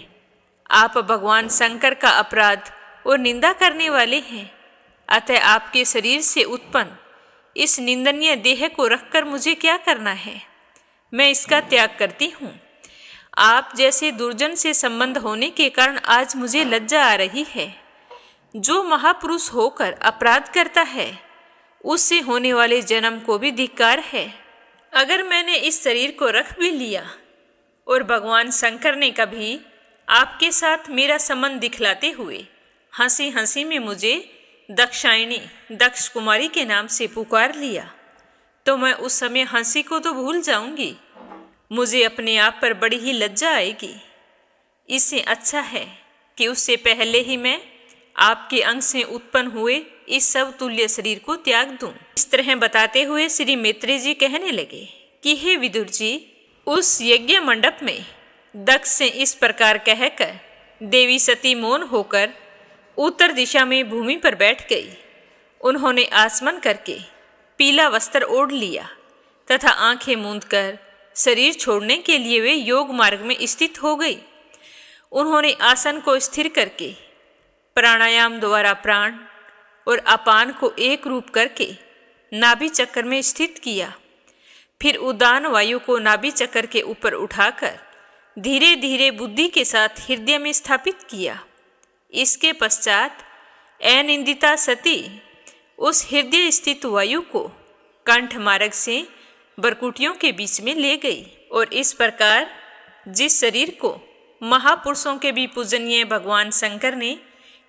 A: आप भगवान शंकर का अपराध और निंदा करने वाले हैं। अतः आपके शरीर से उत्पन्न इस निंदनीय देह को रखकर मुझे क्या करना है? मैं इसका त्याग करती हूँ। आप जैसे दुर्जन से संबंध होने के कारण आज मुझे लज्जा आ रही है। जो महापुरुष होकर अपराध करता है, उससे होने वाले जन्म को भी धिक्कार है। अगर मैंने इस शरीर को रख भी लिया और भगवान शंकर ने कभी आपके साथ मेरा संबंध दिखलाते हुए हंसी हंसी में मुझे दक्षायणी दक्ष कुमारी के नाम से पुकार लिया, तो मैं उस समय हंसी को तो भूल जाऊंगी। मुझे अपने आप पर बड़ी ही लज्जा आएगी। इससे अच्छा है कि उससे पहले ही मैं आपके अंग से उत्पन्न हुए इस सब तुल्य शरीर को त्याग दूं। इस तरह बताते हुए श्री मैत्रेय जी कहने लगे कि हे विदुर जी, उस यज्ञ मंडप में दक्ष से इस प्रकार कहकर देवी सती मौन होकर उत्तर दिशा में भूमि पर बैठ गई। उन्होंने आचमन करके पीला वस्त्र ओढ़ लिया तथा आंखें मूंदकर शरीर छोड़ने के लिए वे योग मार्ग में स्थित हो गई। उन्होंने आसन को स्थिर करके प्राणायाम द्वारा प्राण और अपान को एक रूप करके नाभि चक्र में स्थित किया। फिर उदान वायु को नाभि चक्र के ऊपर उठाकर धीरे धीरे बुद्धि के साथ हृदय में स्थापित किया। इसके पश्चात अनिंदिता सती उस हृदय स्थित वायु को कंठ मार्ग से बरकुटियों के बीच में ले गई। और इस प्रकार जिस शरीर को महापुरुषों के भी पूजनीय भगवान शंकर ने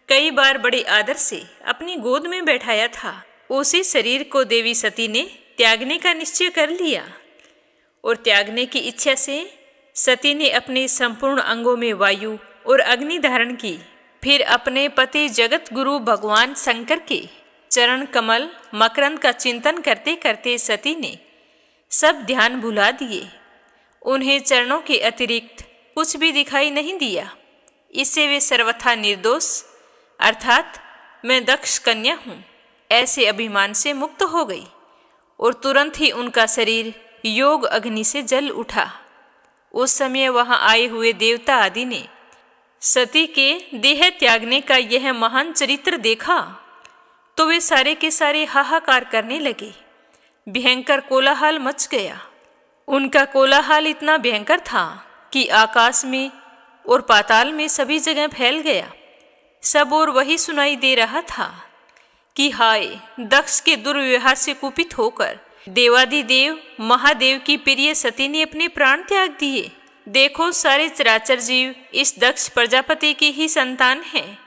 A: कई बार बड़े आदर से अपनी गोद में बैठाया था, उसी शरीर को देवी सती ने त्यागने का निश्चय कर लिया। और त्यागने की इच्छा से सती ने अपने संपूर्ण अंगों में वायु और अग्नि धारण की। फिर अपने पति जगत गुरु भगवान शंकर के चरण कमल मकरंद का चिंतन करते करते सती ने सब ध्यान भुला दिए। उन्हें चरणों के अतिरिक्त कुछ भी दिखाई नहीं दिया। इससे वे सर्वथा निर्दोष अर्थात मैं दक्ष कन्या हूँ ऐसे अभिमान से मुक्त हो गई और तुरंत ही उनका शरीर योग अग्नि से जल उठा। उस समय वहां आए हुए देवता आदि ने सती के देह त्यागने का यह महान चरित्र देखा तो वे सारे के सारे हाहाकार करने लगे। भयंकर कोलाहल मच गया। उनका कोलाहल इतना भयंकर था कि आकाश में और पाताल में सभी जगह फैल गया। सब और वही सुनाई दे रहा था कि हाय, दक्ष के दुर्व्यवहार से कुपित होकर देवादिदेव महादेव की प्रिय सती ने अपने प्राण त्याग दिए। देखो, सारे चराचर जीव इस दक्ष प्रजापति की ही संतान हैं,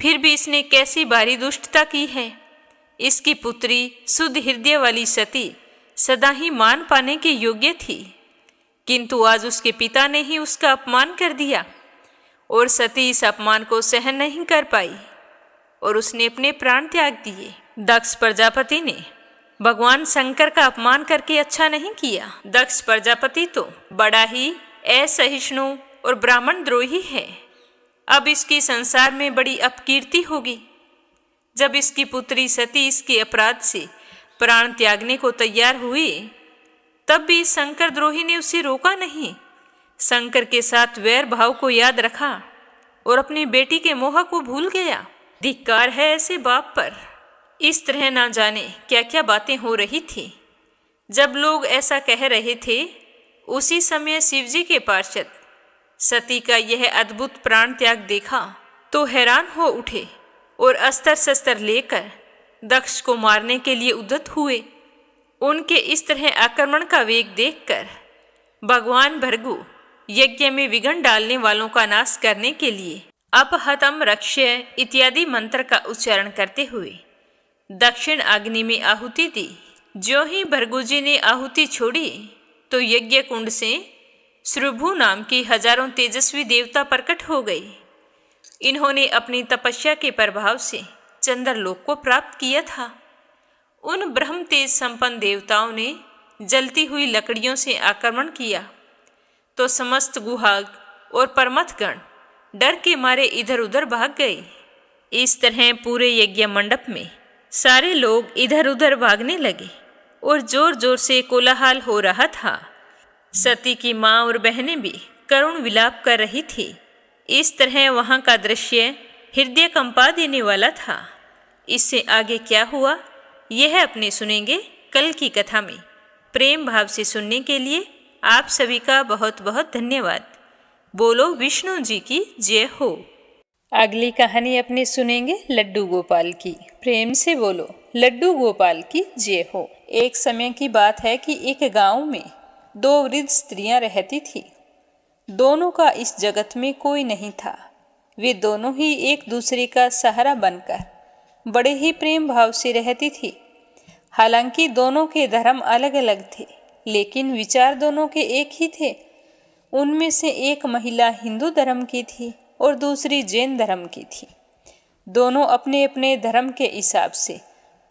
A: फिर भी इसने कैसी भारी दुष्टता की है। इसकी पुत्री शुद्ध हृदय वाली सती सदा ही मान पाने के योग्य थी, किंतु आज उसके पिता ने ही उसका अपमान कर दिया और सती इस अपमान को सहन नहीं कर पाई और उसने अपने प्राण त्याग दिए। दक्ष प्रजापति ने भगवान शंकर का अपमान करके अच्छा नहीं किया। दक्ष प्रजापति तो बड़ा ही असहिष्णु और ब्राह्मण द्रोही है। अब इसकी संसार में बड़ी अपकीर्ति होगी। जब इसकी पुत्री सती इसके अपराध से प्राण त्यागने को तैयार हुई, तब भी शंकर द्रोही ने उसे रोका नहीं। शंकर के साथ वैर भाव को याद रखा और अपनी बेटी के मोह को भूल गया। धिक्कार है ऐसे बाप पर। इस तरह ना जाने क्या क्या बातें हो रही थी। जब लोग ऐसा कह रहे थे, उसी समय शिवजी के पार्षद सती का यह अद्भुत प्राण त्याग देखा तो हैरान हो उठे और अस्त्र शस्त्र लेकर दक्ष को मारने के लिए उद्यत हुए। उनके इस तरह आक्रमण का वेग देखकर भगवान भृगु यज्ञ में विघ्न डालने वालों का नाश करने के लिए अपहतम रक्ष्य इत्यादि मंत्र का उच्चारण करते हुए दक्षिण अग्नि में आहुति दी। जो ही भृगु जी ने आहुति छोड़ी तो यज्ञ कुंड से श्रुभु नाम की हजारों तेजस्वी देवता प्रकट हो गए। इन्होंने अपनी तपस्या के प्रभाव से चंद्रलोक को प्राप्त किया था। उन ब्रह्म तेज संपन्न देवताओं ने जलती हुई लकड़ियों से आक्रमण किया तो समस्त गुहाग और परमथगण डर के मारे इधर उधर भाग गए। इस तरह पूरे यज्ञ मंडप में सारे लोग इधर उधर भागने लगे और जोर जोर से कोलाहल हो रहा था। सती की माँ और बहनें भी करुण विलाप कर रही थी। इस तरह वहाँ का दृश्य हृदय कंपा देने वाला था। इससे आगे क्या हुआ यह अपने सुनेंगे कल की कथा में। प्रेम भाव से सुनने के लिए आप सभी का बहुत बहुत धन्यवाद। बोलो विष्णु जी की जय हो। अगली कहानी अपने सुनेंगे लड्डू गोपाल की। प्रेम से बोलो लड्डू गोपाल की जय हो। एक समय की बात है कि एक गांव में दो वृद्ध स्त्रियां रहती थी। दोनों का इस जगत में कोई नहीं था। वे दोनों ही एक दूसरे का सहारा बनकर बड़े ही प्रेम भाव से रहती थी। हालांकि दोनों के धर्म अलग अलग थे, लेकिन विचार दोनों के एक ही थे। उनमें से एक महिला हिंदू धर्म की थी और दूसरी जैन धर्म की थी। दोनों अपने अपने धर्म के हिसाब से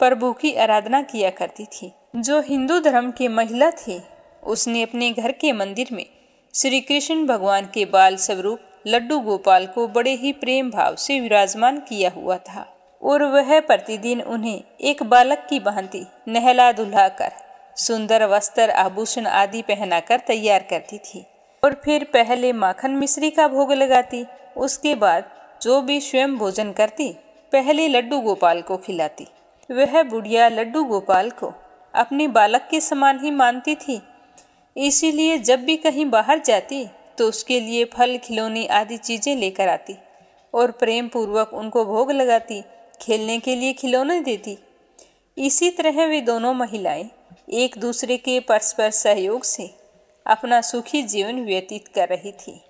A: प्रभु की आराधना किया करती थी। जो हिंदू धर्म की महिला थी, उसने अपने घर के मंदिर में श्री कृष्ण भगवान के बाल स्वरूप लड्डू गोपाल को बड़े ही प्रेम भाव से विराजमान किया हुआ था और वह प्रतिदिन उन्हें एक बालक की भांति नहला धुलाकर सुंदर वस्त्र आभूषण आदि पहनाकर तैयार करती थी और फिर पहले माखन मिश्री का भोग लगाती। उसके बाद जो भी स्वयं भोजन करती पहले लड्डू गोपाल को खिलाती। वह बुढ़िया लड्डू गोपाल को अपने बालक के समान ही मानती थी। इसीलिए जब भी कहीं बाहर जाती तो उसके लिए फल खिलौने आदि चीजें लेकर आती और प्रेम पूर्वक उनको भोग लगाती, खेलने के लिए खिलौने देती। इसी तरह वे दोनों महिलाएं एक दूसरे के परस्पर सहयोग से अपना सुखी जीवन व्यतीत कर रही थी।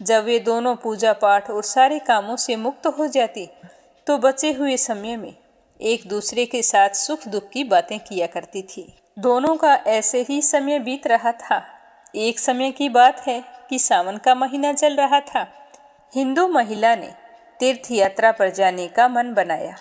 A: जब वे दोनों पूजा पाठ और सारे कामों से मुक्त हो जाती तो बचे हुए समय में एक दूसरे के साथ सुख दुख की बातें किया करती थी। दोनों का ऐसे ही समय बीत रहा था। एक समय की बात है कि सावन का महीना चल रहा था। हिंदू महिला ने तीर्थ यात्रा पर जाने का मन बनाया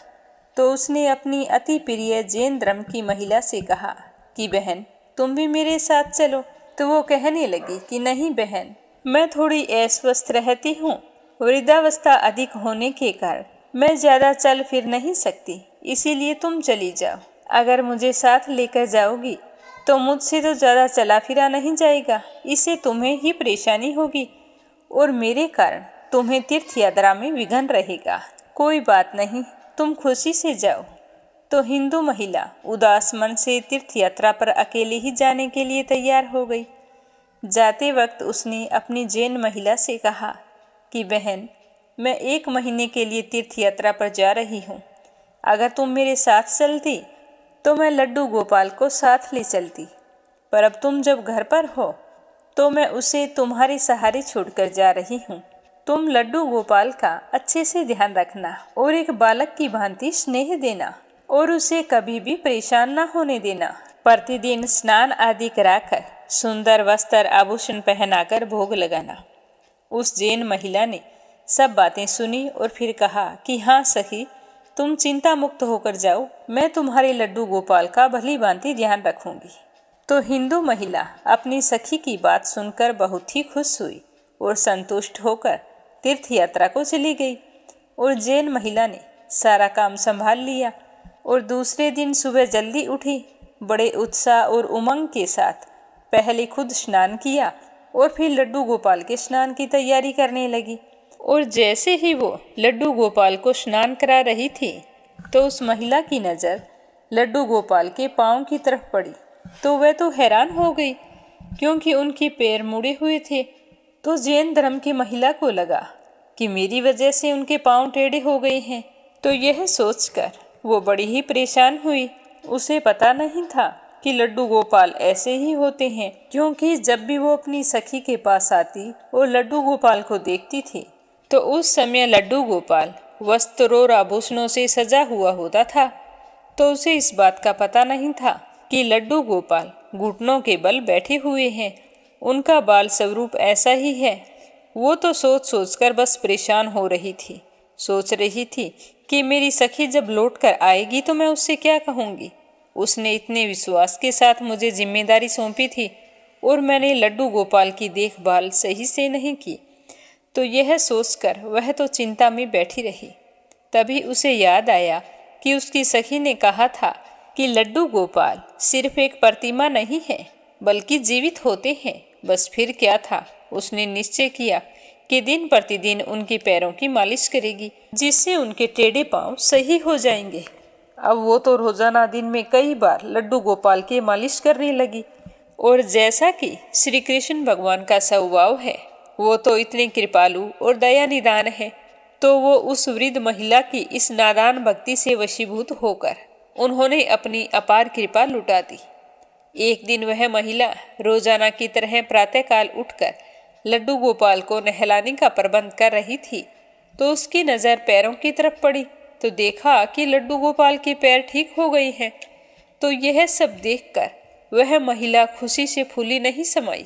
A: तो उसने अपनी अति प्रिय जैन धर्म की महिला से कहा कि बहन तुम भी मेरे साथ चलो। तो वो कहने लगी कि नहीं बहन, मैं थोड़ी अस्वस्थ रहती हूँ। वृद्धावस्था अधिक होने के कारण मैं ज़्यादा चल फिर नहीं सकती, इसीलिए तुम चली जाओ। अगर मुझे साथ लेकर जाओगी तो मुझसे तो ज़्यादा चला फिरा नहीं जाएगा, इससे तुम्हें ही परेशानी होगी और मेरे कारण तुम्हें तीर्थ यात्रा में विघ्न रहेगा। कोई बात नहीं, तुम खुशी से जाओ। तो हिंदू महिला उदास मन से तीर्थ यात्रा पर अकेले ही जाने के लिए तैयार हो गई। जाते वक्त उसने अपनी जैन महिला से कहा कि बहन, मैं 1 महीने के लिए तीर्थ यात्रा पर जा रही हूँ। अगर तुम मेरे साथ चलती तो मैं लड्डू गोपाल को साथ ले चलती, पर अब तुम जब घर पर हो तो मैं उसे तुम्हारे सहारे छोड़कर जा रही हूँ। तुम लड्डू गोपाल का अच्छे से ध्यान रखना और एक बालक की भांति स्नेह देना और उसे कभी भी परेशान ना होने देना। प्रतिदिन स्नान आदि कराकर सुंदर वस्त्र आभूषण पहनाकर भोग लगाना। उस जैन महिला ने सब बातें सुनी और फिर कहा कि हाँ सखी, तुम चिंता मुक्त होकर जाओ, मैं तुम्हारे लड्डू गोपाल का भली भांति ध्यान रखूंगी। तो हिंदू महिला अपनी सखी की बात सुनकर बहुत ही खुश हुई और संतुष्ट होकर तीर्थ यात्रा को चली गई। और जैन महिला ने सारा काम संभाल लिया और दूसरे दिन सुबह जल्दी उठी। बड़े उत्साह और उमंग के साथ पहले खुद स्नान किया और फिर लड्डू गोपाल के स्नान की तैयारी करने लगी। और जैसे ही वो लड्डू गोपाल को स्नान करा रही थी तो उस महिला की नज़र लड्डू गोपाल के पाँव की तरफ पड़ी। तो वह तो हैरान हो गई क्योंकि उनके पैर मुड़े हुए थे। तो जैन धर्म की महिला को लगा कि मेरी वजह से उनके पाँव टेढ़े हो गए हैं। तो यह सोचकर वो बड़ी ही परेशान हुई। उसे पता नहीं था कि लड्डू गोपाल ऐसे ही होते हैं, क्योंकि जब भी वो अपनी सखी के पास आती और लड्डू गोपाल को देखती थी तो उस समय लड्डू गोपाल वस्त्रों और आभूषणों से सजा हुआ होता था। तो उसे इस बात का पता नहीं था कि लड्डू गोपाल घुटनों के बल बैठे हुए हैं, उनका बाल स्वरूप ऐसा ही है। वो तो सोच सोचकर बस परेशान हो रही थी। सोच रही थी कि मेरी सखी जब लौट कर आएगी तो मैं उससे क्या कहूँगी। उसने इतने विश्वास के साथ मुझे जिम्मेदारी सौंपी थी और मैंने लड्डू गोपाल की देखभाल सही से नहीं की। तो यह सोचकर वह तो चिंता में बैठी रही। तभी उसे याद आया कि उसकी सखी ने कहा था कि लड्डू गोपाल सिर्फ एक प्रतिमा नहीं है बल्कि जीवित होते हैं। बस फिर क्या था, उसने निश्चय किया कि दिन प्रतिदिन उनके पैरों की मालिश करेगी, जिससे उनके टेढ़े पांव सही हो जाएंगे। अब वो तो रोजाना दिन में कई बार लड्डू गोपाल की मालिश करने लगी। और जैसा कि श्री कृष्ण भगवान का स्वभाव है, वो तो इतने कृपालु और दया निदान है, तो वो उस वृद्ध महिला की इस नादान भक्ति से वशीभूत होकर उन्होंने अपनी अपार कृपा लुटा दी। एक दिन वह महिला रोजाना की तरह प्रातःकाल उठकर लड्डू गोपाल को नहलाने का प्रबंध कर रही थी। तो उसकी नज़र पैरों की तरफ पड़ी तो देखा कि लड्डू गोपाल के पैर ठीक हो गए हैं। तो यह सब देखकर वह महिला खुशी से फूली नहीं समाई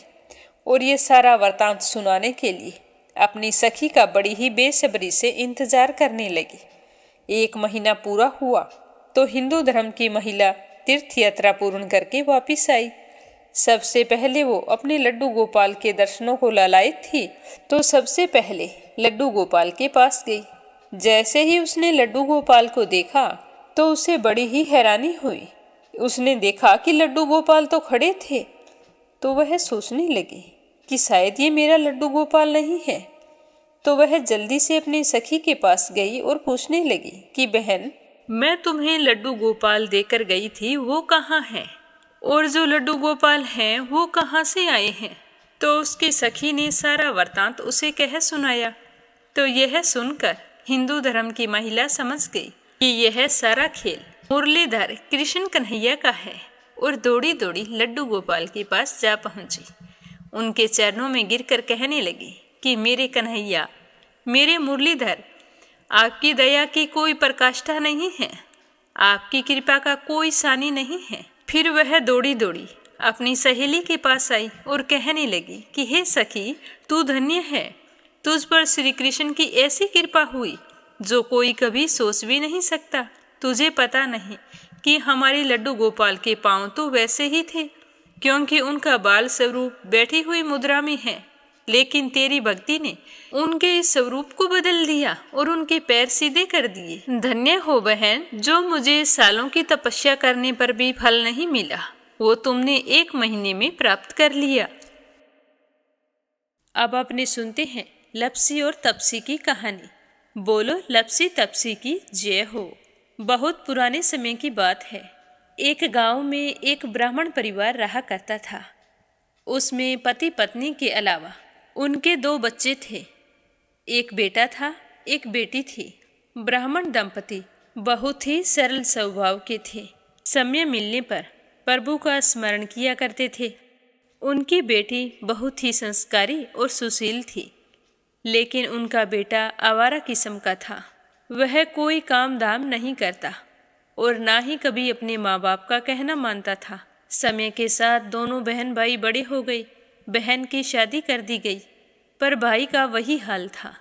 A: और ये सारा वृतांत सुनाने के लिए अपनी सखी का बड़ी ही बेसब्री से इंतजार करने लगी। 1 महीना पूरा हुआ तो हिंदू धर्म की महिला तीर्थ यात्रा पूर्ण करके वापिस आई। सबसे पहले वो अपने लड्डू गोपाल के दर्शनों को लालायित थी, तो सबसे पहले लड्डू गोपाल के पास गई। जैसे ही उसने लड्डू गोपाल को देखा तो उसे बड़ी ही हैरानी हुई। उसने देखा कि लड्डू गोपाल तो खड़े थे। तो वह सोचने लगी कि शायद ये मेरा लड्डू गोपाल नहीं है। तो वह जल्दी से अपनी सखी के पास गई और पूछने लगी कि बहन, मैं तुम्हें लड्डू गोपाल देकर गई थी, वो कहाँ है? और जो लड्डू गोपाल हैं वो कहाँ से आए हैं? तो उसकी सखी ने सारा वृतांत उसे कह सुनाया। तो यह सुनकर हिंदू धर्म की महिला समझ गई कि यह सारा खेल मुरलीधर कृष्ण कन्हैया का है और दौड़ी दौड़ी लड्डू गोपाल के पास जा पहुंची। उनके चरणों में गिरकर कहने लगी कि मेरे कन्हैया, मेरे मुरलीधर, आपकी दया की कोई प्रकाष्ठा नहीं है, आपकी कृपा का कोई सानी नहीं है। फिर वह दौड़ी दौड़ी अपनी सहेली के पास आई और कहने लगी कि हे सखी, तू धन्य है, तुझ पर श्री कृष्ण की ऐसी कृपा हुई जो कोई कभी सोच भी नहीं सकता। तुझे पता नहीं कि हमारे लड्डू गोपाल के पांव तो वैसे ही थे, क्योंकि उनका बाल स्वरूप बैठी हुई मुद्रा में है, लेकिन तेरी भक्ति ने उनके इस स्वरूप को बदल दिया और उनके पैर सीधे कर दिए। धन्य हो बहन, जो मुझे सालों की तपस्या करने पर भी फल नहीं मिला, वो तुमने 1 महीने में प्राप्त कर लिया। अब आपने सुनते हैं लप्सी और तपसी की कहानी। बोलो लप्सी तपसी की जय हो। बहुत पुराने समय की बात है। एक गांव में एक ब्राह्मण परिवार रहा करता था। उसमें पति पत्नी के अलावा उनके 2 बच्चे थे। एक बेटा था, एक बेटी थी। ब्राह्मण दंपति बहुत ही सरल स्वभाव के थे। समय मिलने पर प्रभु का स्मरण किया करते थे। उनकी बेटी बहुत ही संस्कारी और सुशील थी, लेकिन उनका बेटा आवारा किस्म का था। वह कोई काम धाम नहीं करता और ना ही कभी अपने माँ बाप का कहना मानता था। समय के साथ दोनों बहन भाई बड़े हो गए। बहन की शादी कर दी गई, पर भाई का वही हाल था।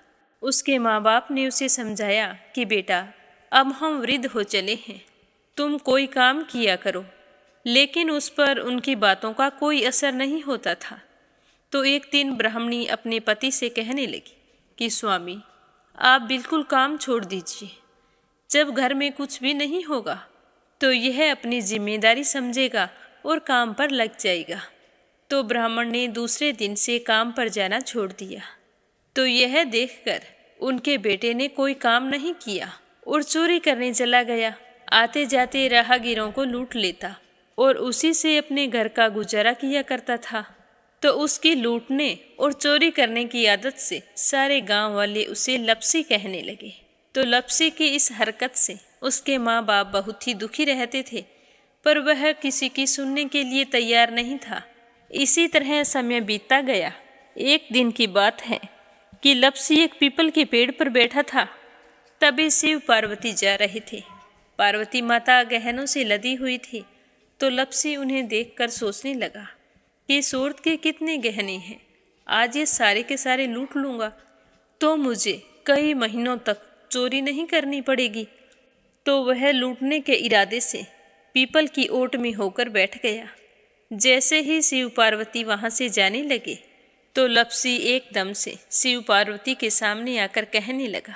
A: उसके माँ बाप ने उसे समझाया कि बेटा, अब हम वृद्ध हो चले हैं, तुम कोई काम किया करो। लेकिन उस पर उनकी बातों का कोई असर नहीं होता था। तो एक दिन ब्राह्मणी अपने पति से कहने लगी कि स्वामी, आप बिल्कुल काम छोड़ दीजिए। जब घर में कुछ भी नहीं होगा तो यह अपनी जिम्मेदारी समझेगा और काम पर लग जाएगा। तो ब्राह्मण ने दूसरे दिन से काम पर जाना छोड़ दिया। तो यह देखकर उनके बेटे ने कोई काम नहीं किया और चोरी करने चला गया। आते जाते राहगीरों को लूट लेता और उसी से अपने घर का गुजारा किया करता था। तो उसकी लूटने और चोरी करने की आदत से सारे गांव वाले उसे लपसी कहने लगे। तो लपसी की इस हरकत से उसके माँ बाप बहुत ही दुखी रहते थे, पर वह किसी की सुनने के लिए तैयार नहीं था। इसी तरह समय बीतता गया। एक दिन की बात है कि लपसी एक पीपल के पेड़ पर बैठा था। तभी शिव पार्वती जा रहे थे। पार्वती माता गहनों से लदी हुई थी। तो लपसी उन्हें देखकर सोचने लगा कि सूरत के कितने गहने हैं, आज ये सारे के सारे लूट लूँगा तो मुझे कई महीनों तक चोरी नहीं करनी पड़ेगी। तो वह लूटने के इरादे से पीपल की ओट में होकर बैठ गया। जैसे ही शिव पार्वती वहाँ से जाने लगे तो लपसी एकदम से शिव पार्वती के सामने आकर कहने लगा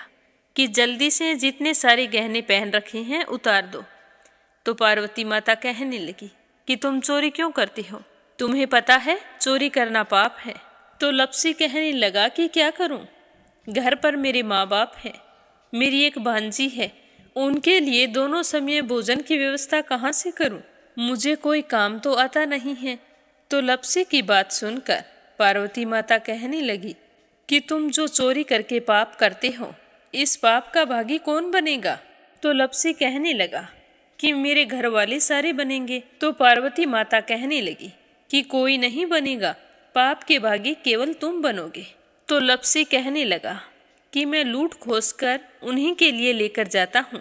A: कि जल्दी से जितने सारे गहने पहन रखे हैं उतार दो। तो पार्वती माता कहने लगी कि तुम चोरी क्यों करती हो, तुम्हें पता है चोरी करना पाप है। तो लपसी कहने लगा कि क्या करूं, घर पर मेरे माँ बाप हैं, मेरी एक भांजी है, उनके लिए दोनों समय भोजन की व्यवस्था कहाँ से करूं, मुझे कोई काम तो आता नहीं है। तो लपसी की बात सुनकर पार्वती माता कहने लगी कि तुम जो चोरी करके पाप करते हो, इस पाप का भागी कौन बनेगा। तो लपसी कहने लगा कि मेरे घर वाले सारे बनेंगे। तो पार्वती माता कहने लगी कि कोई नहीं बनेगा, पाप के भागी केवल तुम बनोगे। तो लपसी कहने लगा कि मैं लूट खोस कर उन्हीं के लिए लेकर जाता हूँ,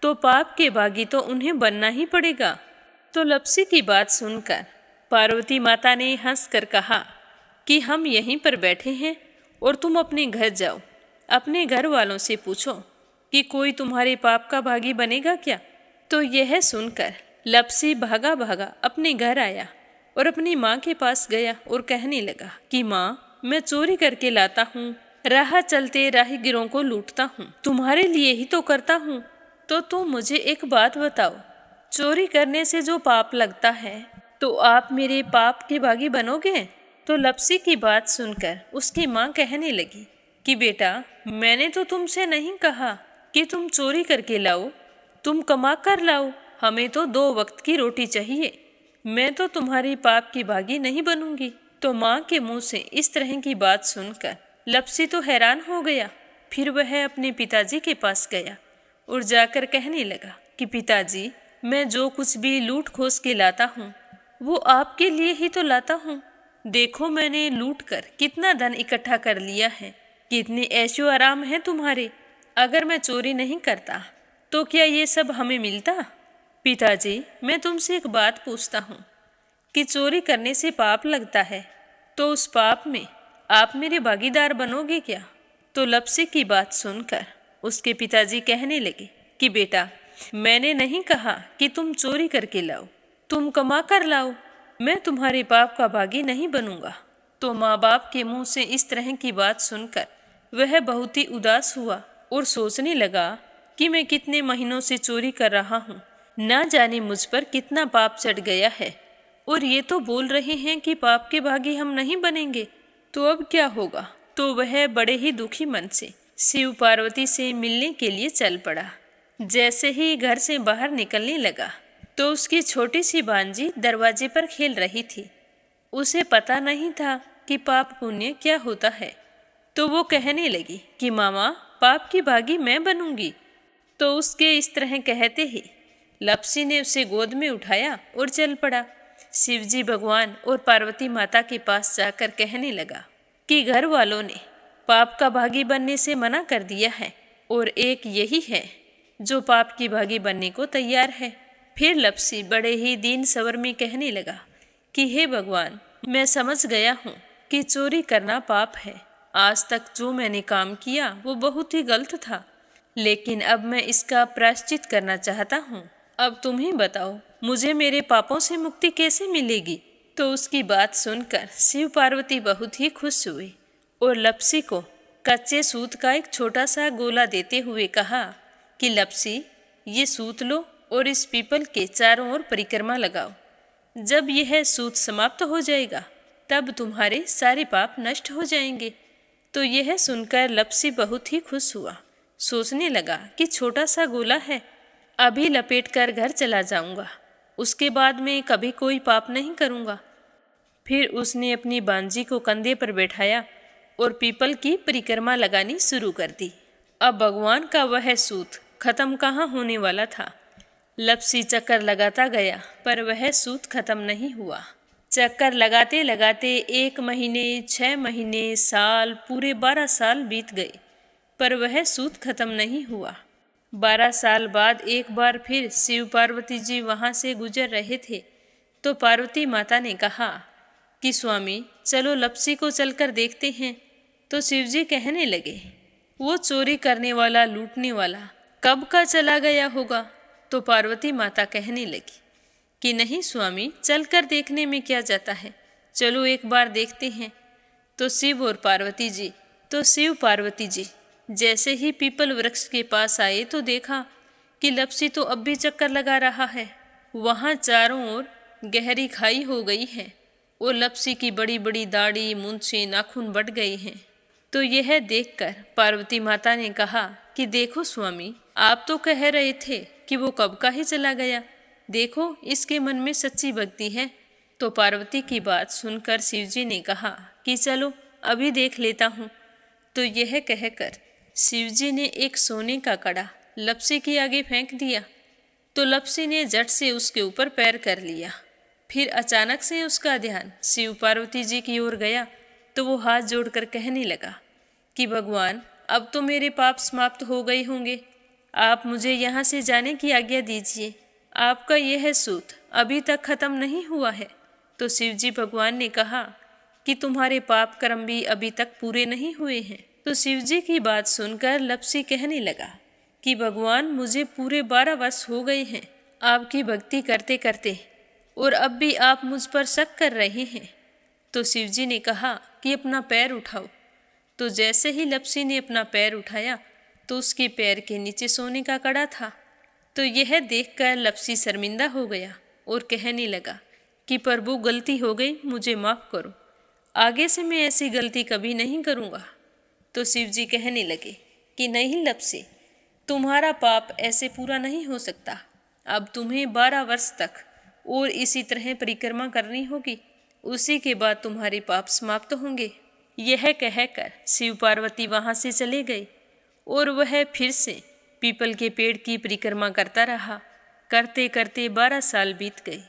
A: तो पाप के भागी तो उन्हें बनना ही पड़ेगा। तो लपसी की बात सुनकर पार्वती माता ने हंसकर कहा कि हम यहीं पर बैठे हैं और तुम अपने घर जाओ, अपने घर वालों से पूछो कि कोई तुम्हारे पाप का भागी बनेगा क्या। तो यह सुनकर लपसी भागा भागा अपने घर आया और अपनी माँ के पास गया और कहने लगा कि माँ, मैं चोरी करके लाता हूँ, राह चलते राहगीरों को लूटता हूँ, तुम्हारे लिए ही तो करता हूँ। तो तुम मुझे एक बात बताओ, चोरी करने से जो पाप लगता है तो आप मेरे पाप के भागी बनोगे। तो लपसी की बात सुनकर उसकी माँ कहने लगी कि बेटा, मैंने तो तुमसे नहीं कहा कि तुम चोरी करके लाओ, तुम कमा कर लाओ, हमें तो 2 वक्त की रोटी चाहिए, मैं तो तुम्हारी पाप की भागी नहीं बनूंगी। तो माँ के मुंह से इस तरह की बात सुनकर लपसी तो हैरान हो गया। फिर वह अपने पिताजी के पास गया और जाकर कहने लगा कि पिताजी, मैं जो कुछ भी लूट खोस के लाता हूँ वो आपके लिए ही तो लाता हूँ। देखो मैंने लूट कर कितना धन इकट्ठा कर लिया है, कितने ऐशो आराम है तुम्हारे। अगर मैं चोरी नहीं करता तो क्या ये सब हमें मिलता। पिताजी, मैं तुमसे एक बात पूछता हूँ कि चोरी करने से पाप लगता है, तो उस पाप में आप मेरे भागीदार बनोगे क्या। तो लपसी की बात सुनकर उसके पिताजी कहने लगे कि बेटा, मैंने नहीं कहा कि तुम चोरी करके लाओ, तुम कमा कर लाओ, मैं तुम्हारे पाप का भागी नहीं बनूंगा। तो माँ बाप के मुंह से इस तरह की बात सुनकर वह बहुत ही उदास हुआ और सोचने लगा कि मैं कितने महीनों से चोरी कर रहा हूँ, ना जाने मुझ पर कितना पाप चढ़ गया है, और ये तो बोल रहे हैं कि पाप के भागी हम नहीं बनेंगे, तो अब क्या होगा। तो वह बड़े ही दुखी मन से शिव पार्वती से मिलने के लिए चल पड़ा। जैसे ही घर से बाहर निकलने लगा तो उसकी छोटी सी भांजी दरवाजे पर खेल रही थी। उसे पता नहीं था कि पाप पुण्य क्या होता है। तो वो कहने लगी कि मामा, पाप की भागी मैं बनूंगी। तो उसके इस तरह कहते ही लपसी ने उसे गोद में उठाया और चल पड़ा। शिवजी भगवान और पार्वती माता के पास जाकर कहने लगा कि घर वालों ने पाप का भागी बनने से मना कर दिया है और एक यही है जो पाप की भागी बनने को तैयार है। फिर लपसी बड़े ही दीन स्वर में कहने लगा कि हे भगवान, मैं समझ गया हूँ कि चोरी करना पाप है। आज तक जो मैंने काम किया वो बहुत ही गलत था, लेकिन अब मैं इसका प्रायश्चित करना चाहता हूँ। अब तुम ही बताओ, मुझे मेरे पापों से मुक्ति कैसे मिलेगी? तो उसकी बात सुनकर शिव पार्वती बहुत ही खुश हुए और लपसी को कच्चे सूत का एक छोटा सा गोला देते हुए कहा कि लपसी, ये सूत लो और इस पीपल के चारों ओर परिक्रमा लगाओ। जब यह सूत समाप्त हो जाएगा तब तुम्हारे सारे पाप नष्ट हो जाएंगे। तो यह सुनकर लपसी बहुत ही खुश हुआ। सोचने लगा कि छोटा सा गोला है, अभी लपेटकर घर चला जाऊंगा, उसके बाद में कभी कोई पाप नहीं करूंगा। फिर उसने अपनी बांजी को कंधे पर बैठाया और पीपल की परिक्रमा लगानी शुरू कर दी। अब भगवान का वह सूत खत्म कहाँ होने वाला था। लपसी चक्कर लगाता गया पर वह सूत खत्म नहीं हुआ। चक्कर लगाते लगाते 1 महीने, 6 महीने, साल, पूरे 12 साल बीत गए पर वह सूत खत्म नहीं हुआ। 12 साल बाद एक बार फिर शिव पार्वती जी वहाँ से गुजर रहे थे तो पार्वती माता ने कहा कि स्वामी, चलो लपसी को चलकर देखते हैं। तो शिवजी कहने लगे, वो चोरी करने वाला, लूटने वाला कब का चला गया होगा? तो पार्वती माता कहने लगी कि नहीं स्वामी, चलकर देखने में क्या जाता है, चलो एक बार देखते हैं। तो शिव पार्वती जी जैसे ही पीपल वृक्ष के पास आए तो देखा कि लपसी तो अब भी चक्कर लगा रहा है। वहाँ चारों ओर गहरी खाई हो गई है और लपसी की बड़ी बड़ी दाढ़ी, मूंछें, नाखून बढ़ गए हैं। तो यह देखकर पार्वती माता ने कहा कि देखो स्वामी, आप तो कह रहे थे कि वो कब का ही चला गया, देखो इसके मन में सच्ची भक्ति है। तो पार्वती की बात सुनकर शिवजी ने कहा कि चलो अभी देख लेता हूँ। तो यह कहकर शिवजी ने एक सोने का कड़ा लपसी के आगे फेंक दिया। तो लपसी ने झट से उसके ऊपर पैर कर लिया। फिर अचानक से उसका ध्यान शिव पार्वती जी की ओर गया तो वो हाथ जोड़कर कहने लगा कि भगवान, अब तो मेरे पाप समाप्त हो गए होंगे, आप मुझे यहाँ से जाने की आज्ञा दीजिए। आपका यह सूत अभी तक खत्म नहीं हुआ है। तो शिवजी भगवान ने कहा कि तुम्हारे पाप कर्म भी अभी तक पूरे नहीं हुए हैं। तो शिवजी की बात सुनकर लपसी कहने लगा कि भगवान, मुझे पूरे 12 वर्ष हो गए हैं आपकी भक्ति करते करते, और अब भी आप मुझ पर शक कर रहे हैं। तो शिवजी ने कहा कि अपना पैर उठाओ। तो जैसे ही लपसी ने अपना पैर उठाया तो उसके पैर के नीचे सोने का कड़ा था। तो यह देखकर लपसी शर्मिंदा हो गया और कहने लगा कि प्रभु, गलती हो गई, मुझे माफ़ करो, आगे से मैं ऐसी गलती कभी नहीं करूँगा। तो शिवजी कहने लगे कि नहीं लपसी, तुम्हारा पाप ऐसे पूरा नहीं हो सकता। अब तुम्हें 12 वर्ष तक और इसी तरह परिक्रमा करनी होगी, उसी के बाद तुम्हारे पाप समाप्त होंगे। यह कहकर शिव पार्वती वहाँ से चले गए और वह फिर से पीपल के पेड़ की परिक्रमा करता रहा। करते करते 12 साल बीत गए।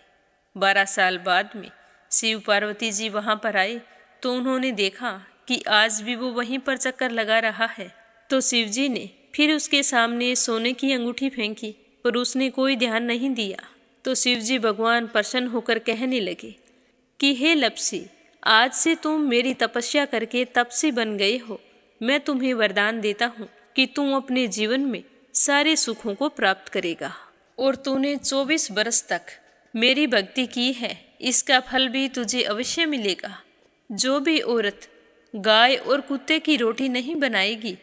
A: 12 साल बाद में शिव पार्वती जी वहाँ पर आए तो उन्होंने देखा कि आज भी वो वहीं पर चक्कर लगा रहा है। तो शिवजी ने फिर उसके सामने सोने की अंगूठी फेंकी पर उसने कोई ध्यान नहीं दिया। तो शिवजी भगवान प्रसन्न होकर कहने लगे कि हे लपसी, आज से तुम मेरी तपस्या करके तपसी बन गए हो। मैं तुम्हें वरदान देता हूँ कि तुम अपने जीवन में सारे सुखों को प्राप्त करेगा। और तूने 24 बरस तक मेरी भक्ति की है, इसका फल भी तुझे अवश्य मिलेगा। जो भी औरत गाय और कुत्ते की रोटी नहीं बनाएगी,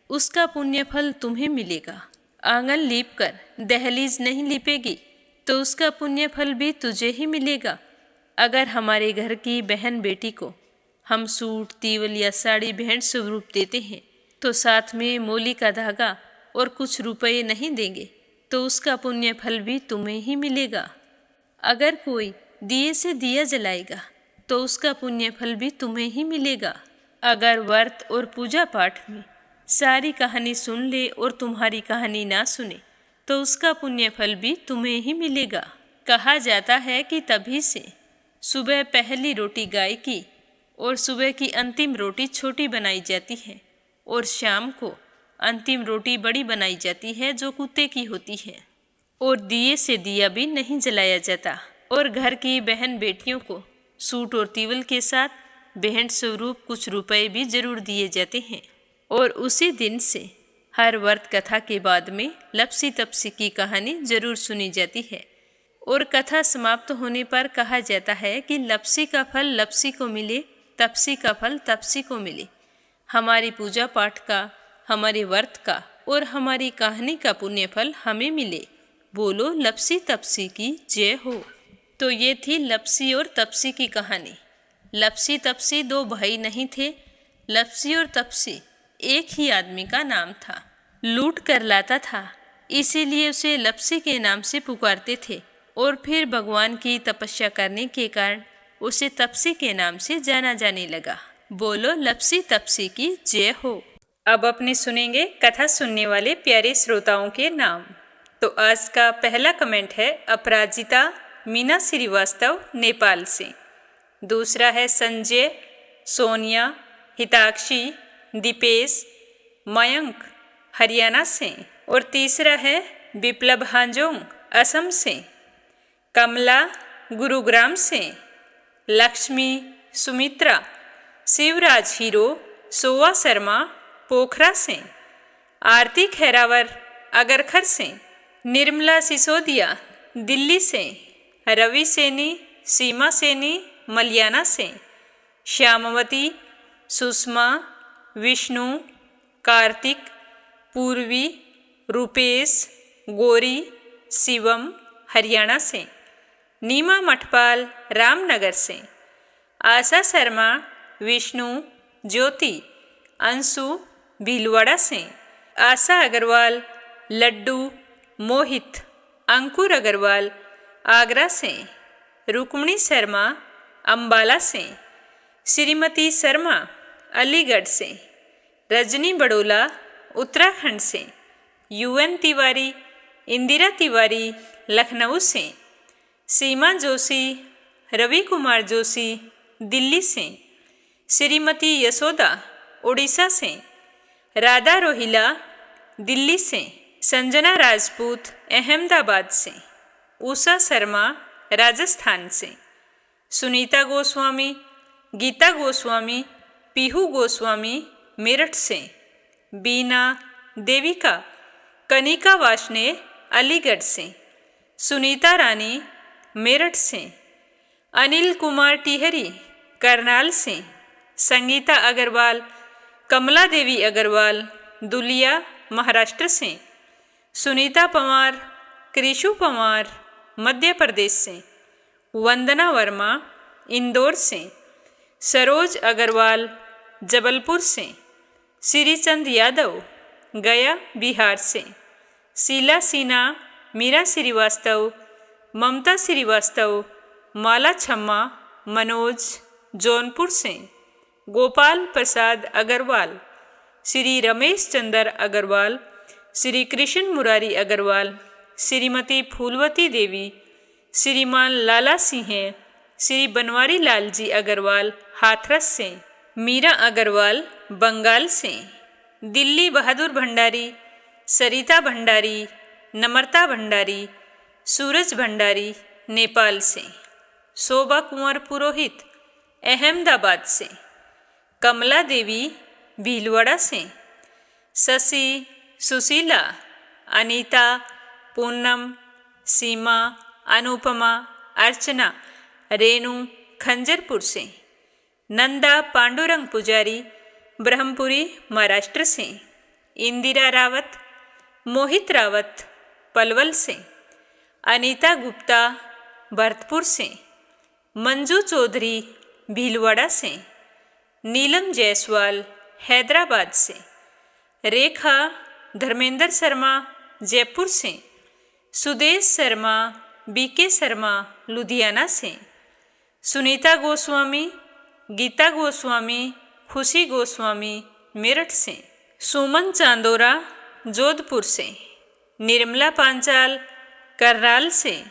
A: उसका पुण्य फल तुम्हें मिलेगा। आंगन लीप कर दहलीज नहीं लीपेगी तो उसका पुण्य फल भी तुझे ही मिलेगा। अगर हमारे घर की बहन बेटी को हम सूट, तीवल या साड़ी भेंट स्वरूप देते हैं तो साथ में मोली का धागा और कुछ रुपये नहीं देंगे तो उसका पुण्य फल भी तुम्हें ही मिलेगा। अगर कोई दिए से दिया जलाएगा तो उसका पुण्य फल भी तुम्हें ही मिलेगा। अगर व्रत और पूजा पाठ में सारी कहानी सुन ले और तुम्हारी कहानी ना सुने तो उसका पुण्य फल भी तुम्हें ही मिलेगा। कहा जाता है कि तभी से सुबह पहली रोटी गाय की और सुबह की अंतिम रोटी छोटी बनाई जाती है और शाम को अंतिम रोटी बड़ी बनाई जाती है जो कुत्ते की होती है। और दिए से दिया भी नहीं जलाया जाता। और घर की बहन बेटियों को सूट और तीवल के साथ भेंट स्वरूप कुछ रुपए भी जरूर दिए जाते हैं। और उसी दिन से हर व्रत कथा के बाद में लपसी तपसी की कहानी जरूर सुनी जाती है। और कथा समाप्त होने पर कहा जाता है कि लपसी का फल लपसी को मिले, तपसी का फल तपसी को मिले। हमारी पूजा पाठ का, हमारे व्रत का और हमारी कहानी का पुण्य फल हमें मिले। बोलो लपसी तपसी की जय हो। तो ये थी लपसी और तपसी की कहानी। लपसी तपसी दो भाई नहीं थे। लपसी और तपसी एक ही आदमी का नाम था। लूट कर लाता था, इसीलिए उसे लपसी के नाम से पुकारते थे। और फिर भगवान की तपस्या करने के कारण उसे तपसी के नाम से जाना जाने लगा। बोलो लपसी तपसी की जय हो। अब अपने सुनेंगे कथा सुनने वाले प्यारे श्रोताओं के नाम। तो आज का पहला कमेंट है अपराजिता मीना श्रीवास्तव नेपाल से। दूसरा है संजय, सोनिया, हिताक्षी, दीपेश, मयंक हरियाणा से। और तीसरा है विप्लव हांजोंग असम से। कमला गुरुग्राम से। लक्ष्मी, सुमित्रा, शिवराज हीरो, सोवा शर्मा पोखरा से। आरती खैरावर अगरखर से। निर्मला सिसोदिया दिल्ली से। रवि सैनी, सीमा सैनी मलियाना से। श्यामवती, सुषमा, विष्णु, कार्तिक, पूर्वी, रूपेश, गौरी, शिवम हरियाणा से। नीमा मठपाल रामनगर से। आशा शर्मा, विष्णु, ज्योति, अंशु भीलवाड़ा से। आशा अग्रवाल, लड्डू, मोहित, अंकुर अग्रवाल आगरा से। रुक्मणी शर्मा अंबाला से। श्रीमती शर्मा अलीगढ़ से। रजनी बड़ोला उत्तराखंड से। यूएन तिवारी, इंदिरा तिवारी लखनऊ से। सीमा जोशी, रवि कुमार जोशी दिल्ली से। श्रीमती यशोदा उड़ीसा से। राधा रोहिला दिल्ली से। संजना राजपूत अहमदाबाद से। उषा शर्मा राजस्थान से। सुनीता गोस्वामी, गीता गोस्वामी, पीहू गोस्वामी मेरठ से। बीना, देविका, कनिका वाशने अलीगढ़ से। सुनीता रानी मेरठ से। अनिल कुमार टिहरी करनाल से। संगीता अग्रवाल, कमला देवी अग्रवाल दुलिया महाराष्ट्र से। सुनीता पवार, कृषु पवार मध्य प्रदेश से। वंदना वर्मा इंदौर से। सरोज अग्रवाल जबलपुर से। श्रीचंद यादव गया बिहार से। शीला सिन्हा, मीरा श्रीवास्तव, ममता श्रीवास्तव, माला छम्मा, मनोज जौनपुर से। गोपाल प्रसाद अग्रवाल, श्री रमेश चंद्र अग्रवाल, श्री कृष्ण मुरारी अग्रवाल, श्रीमती फूलवती देवी, श्रीमान लाला सिंह, श्री बनवारी लाल जी अग्रवाल हाथरस से। मीरा अग्रवाल बंगाल से। दिल्ली बहादुर भंडारी, सरिता भंडारी, नम्रता भंडारी, सूरज भंडारी नेपाल से। शोभा कुंवर पुरोहित अहमदाबाद से। कमला देवी भीलवाड़ा से। शशि, सुशीला, अनीता, पूनम, सीमा, अनुपमा, अर्चना, रेणु खंजरपुर से। नंदा पांडुरंग पुजारी ब्रह्मपुरी महाराष्ट्र से। इंदिरा रावत, मोहित रावत पलवल से। अनीता गुप्ता भरतपुर से। मंजू चौधरी भीलवाड़ा से। नीलम जायसवाल हैदराबाद से। रेखा धर्मेंद्र शर्मा जयपुर से। सुदेश शर्मा, बीके शर्मा लुधियाना से। सुनीता गोस्वामी, गीता गोस्वामी, खुशी गोस्वामी मेरठ से। सुमन चांदोरा जोधपुर से। निर्मला पांचाल करनाल से।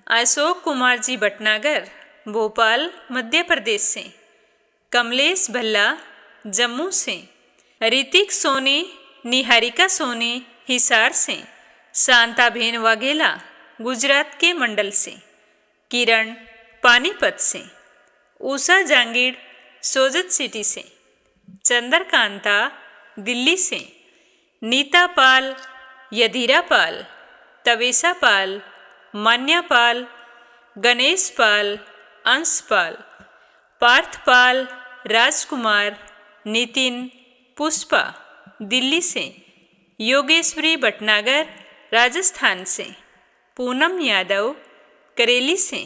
A: अशोक कुमार जी भटनागर भोपाल मध्य प्रदेश से। कमलेश भल्ला जम्मू से। ऋतिक सोनी, निहारिका सोनी हिसार से। शांताबेन वाघेला गुजरात के मंडल से, किरण पानीपत से, उषा जांगीड़ सोजत सिटी से, चंद्रकांता दिल्ली से, नीता पाल, यधीरा पाल, तवेसा पाल, मान्या पाल, गणेश पाल, अंश पाल, पार्थ पाल, राजकुमार, नितिन, पुष्पा दिल्ली से, योगेश्वरी भटनागर राजस्थान से, पूनम यादव करेली से,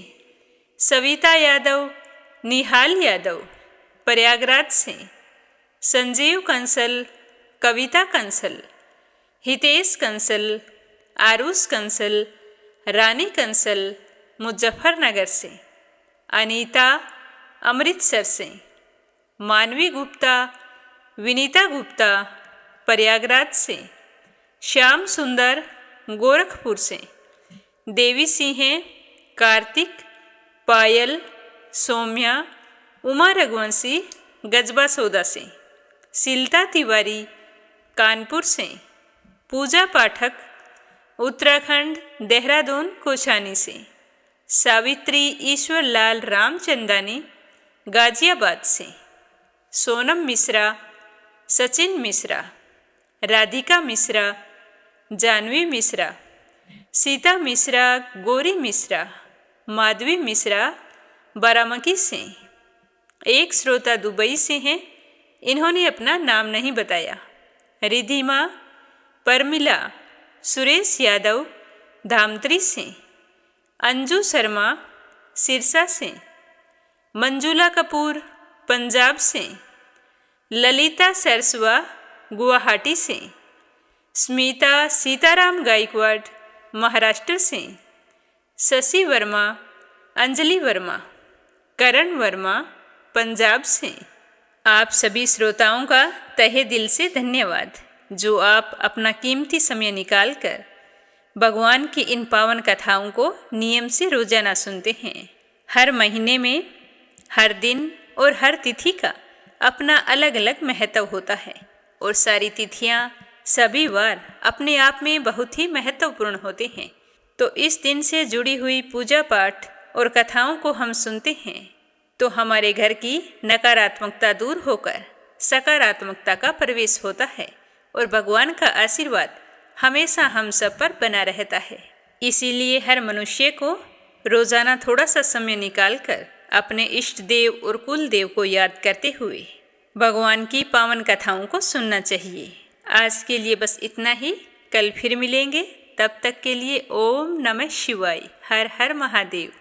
A: सविता यादव, निहाल यादव प्रयागराज से, संजीव कंसल, कविता कंसल, हितेश कंसल, आरुष कंसल, रानी कंसल मुजफ्फरनगर से, अनीता अमृतसर से, मानवी गुप्ता, विनीता गुप्ता प्रयागराज से, श्याम सुंदर गोरखपुर से, देवी सिंह, कार्तिक, पायल, सौम्या, उमा रघुवंशी गजबा सौदा से, सिलता तिवारी कानपुर से, पूजा पाठक उत्तराखंड देहरादून कोछानी से, सावित्री ईश्वर लाल रामचंदानी गाजियाबाद से, सोनम मिश्रा, सचिन मिश्रा, राधिका मिश्रा, जानवी मिश्रा, सीता मिश्रा, गौरी मिश्रा, माधवी मिश्रा बारामकी से। एक श्रोता दुबई से हैं, इन्होंने अपना नाम नहीं बताया। रिधिमा, परमिला, सुरेश यादव धामत्री से, अंजू शर्मा सिरसा से, मंजुला कपूर पंजाब से, ललिता सरसवा गुवाहाटी से, स्मिता सीताराम गायकवाड़ महाराष्ट्र से, शशि वर्मा, अंजलि वर्मा, करण वर्मा पंजाब से। आप सभी श्रोताओं का तहे दिल से धन्यवाद जो आप अपना कीमती समय निकालकर भगवान की इन पावन कथाओं को नियम से रोजाना सुनते हैं। हर महीने में हर दिन और हर तिथि का अपना अलग अलग महत्व होता है और सारी तिथियां सभी वार अपने आप में बहुत ही महत्वपूर्ण होते हैं। तो इस दिन से जुड़ी हुई पूजा पाठ और कथाओं को हम सुनते हैं तो हमारे घर की नकारात्मकता दूर होकर सकारात्मकता का प्रवेश होता है और भगवान का आशीर्वाद हमेशा हम सब पर बना रहता है। इसीलिए हर मनुष्य को रोजाना थोड़ा सा समय निकालकर अपने इष्ट देव और कुल देव को याद करते हुए भगवान की पावन कथाओं को सुनना चाहिए। आज के लिए बस इतना ही, कल फिर मिलेंगे। तब तक के लिए ओम नमः शिवाय, हर हर महादेव।